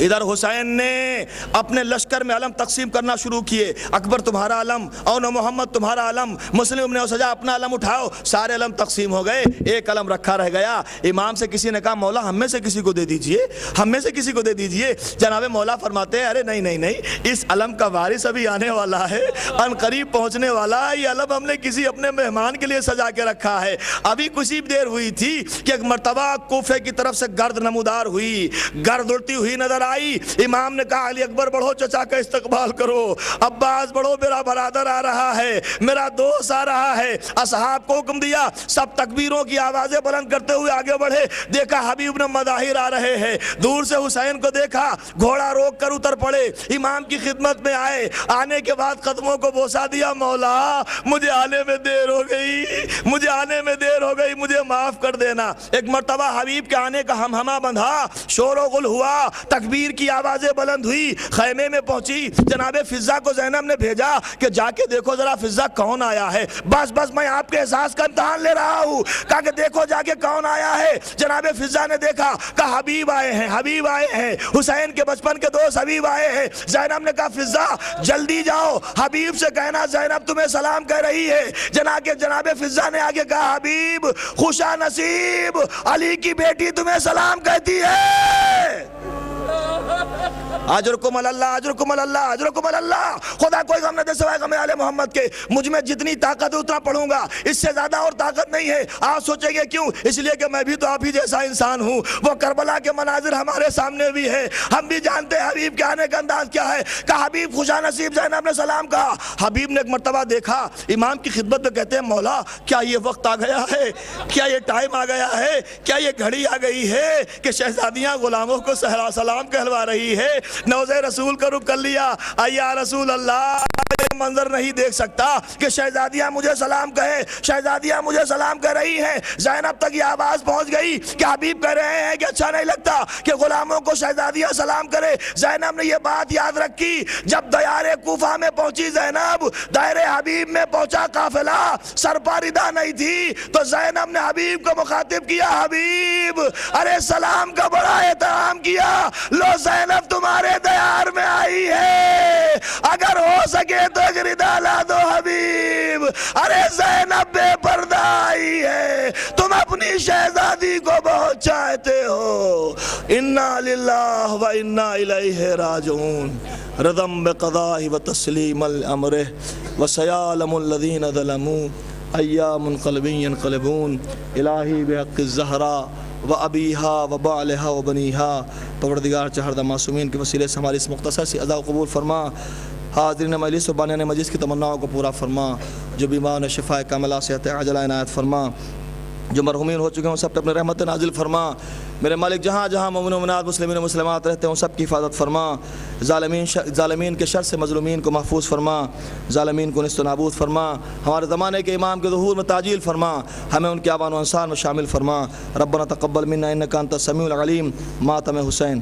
ادھر حسین نے اپنے لشکر میں علم تقسیم کرنا شروع کیے، اکبر تمہارا علم، اون محمد تمہارا علم، مسلم ابن سجا اپنا علم اٹھاؤ، سارے علم تقسیم ہو گئے، ایک علم رکھا رہ گیا۔ امام سے کسی نے کہا مولا ہم میں سے کسی کو دے دیجئے، ہم میں سے کسی کو دے دیجئے۔ جناب مولا فرماتے ہیں ارے نہیں، اس علم کا وارث ابھی آنے والا ہے، ان قریب پہنچنے والا ہے، یہ علم ہم نے کسی اپنے مہمان کے لیے سجا کے رکھا ہے۔ ابھی کچھ دیر ہوئی تھی کہ ایک مرتبہ کوفے کی طرف سے گرد نمودار ہوئی، گرد اڑتی ہوئی نظر آئی، امام نے کہا علی اکبر بڑھو چچا کا استقبال کرو، عباس بڑھو میرا برادر آ رہا ہے، میرا دوست آ رہا ہے۔ اصحاب کو حکم دیا، سب تکبیروں کی آوازیں بلند کرتے ہوئے آگے بڑھے۔ دیکھا حبیب بن مظاہر آ رہے ہیں، دور سے حسین کو دیکھا، گھوڑا روک کر اتر پڑے، امام کی خدمت میں آئے۔ آنے کے بعد قدموں کو بوسا دیا، مولا مجھے آنے میں دیر ہو گئی، مجھے آنے میں دیر ہو گئی، مجھے معاف کر دینا۔ ایک مرتبہ حبیب کے آنے کا ہمہمہ بندھا، شور و غل ہوا، تکبیر کی آوازیں بلند ہوئی، خیمے میں پہنچی۔ جناب فضہ کو زینب نے بھیجا کہ جا کے دیکھو ذرا فضہ کون آیا ہے۔ بس میں آپ کے احساس کا امتحان لے رہا ہوں، کہا کہ دیکھو جا کے کون آیا ہے۔ جناب فضہ نے دیکھا، کہا حبیب آئے ہیں، حبیب آئے ہیں، حسین کے بچپن کے دوست حبیب آئے ہیں۔ زینب نے کہا فضہ جلدی جاؤ، حبیب سے کہنا زینب تمہیں سلام کہہ رہی ہے۔ جناب فضہ نے آگے کہا حبیب خوشا نصیب علی کی بیٹی تمہیں سلام کہتی ہے۔ اجرکم اللہ، اجرکم اللہ، اجرکم اللہ۔ خدا کوئی غم نہ دے سوائے غم آل محمد کے۔ مجھ میں جتنی طاقت ہے اتنا پڑھوں گا، اس سے زیادہ اور طاقت نہیں ہے۔ آپ سوچیں گے کیوں؟ اس لیے کہ میں بھی تو آپ ہی جیسا انسان ہوں۔ وہ کربلا کے مناظر ہمارے سامنے بھی ہے، ہم بھی جانتے ہیں حبیب کے آنے کا انداز کیا ہے۔ کہا حبیب خوشا نصیب، زینب نے سلام کہا۔ حبیب نے ایک مرتبہ دیکھا، امام کی خدمت میں کہتے ہیں مولا کیا یہ وقت آ گیا ہے، کیا یہ ٹائم آ گیا ہے، کیا یہ گھڑی آ گئی ہے کہ شہزادیاں غلاموں کو سلام کہلوا رہی ہے۔ نوزے رسول کا رخ کر لیا، یا رسول اللہ یہ منظر نہیں دیکھ سکتا کہ شہزادیاں مجھے سلام کہے، شہزادیاں مجھے سلام کہہ رہی ہیں۔ زینب تک یہ آواز پہنچ گئی کہ حبیب کہہ رہے ہیں کہ اچھا نہیں لگتا کہ غلاموں کو شہزادیاں سلام کرے۔ زینب نے یہ بات یاد رکھی، جب دیار کوفہ میں پہنچی زینب، دائر حبیب میں پہنچا قافلہ، سر پر ردا نہیں تھی تو زینب نے حبیب کو مخاطب کیا، حبیب ارے سلام کا بڑا احترام کیا، لو زینب تمہارے دیار میں آئی ہے، اگر ہو سکے تو ایک ردا لا دو حبیب، ارے زینب بے پردہ آئی ہے، تم اپنی شہزادی کو بہت چاہتے ہو۔ انا للہ و انا الیہ راجعون، رضم بقضاء و تسلیم الامر و سیالم الذین ظلموا ایام منقلب ینقلبون، الہی بحق الزہرا و ابیہا و بعلہا و بنیہا، پروردگار چہردہ معصومین کے وسیلے سے ہماری اس مختصر سی ادا قبول فرما، حاضرین مجلس و بانیان مجلس کی تمناؤں کو پورا فرما، جو بیمار شفاء کاملہ صحت عاجلہ عنایت فرما، جو مرحومین ہو چکے ہیں سب پر اپنے رحمت نازل فرما۔ میرے مالک جہاں جہاں مومن و مومنات مسلمین و مسلمات رہتے ہیں سب کی حفاظت فرما، ظالمین کے شر سے مظلومین کو محفوظ فرما، ظالمین کو نیست و نابود فرما، ہمارے زمانے کے امام کے ظہور میں تعجیل فرما، ہمیں ان کے آبان و انسان میں شامل فرما۔ ربنا تقبل منا انک انت السمیع العلیم۔ ماتم حسین۔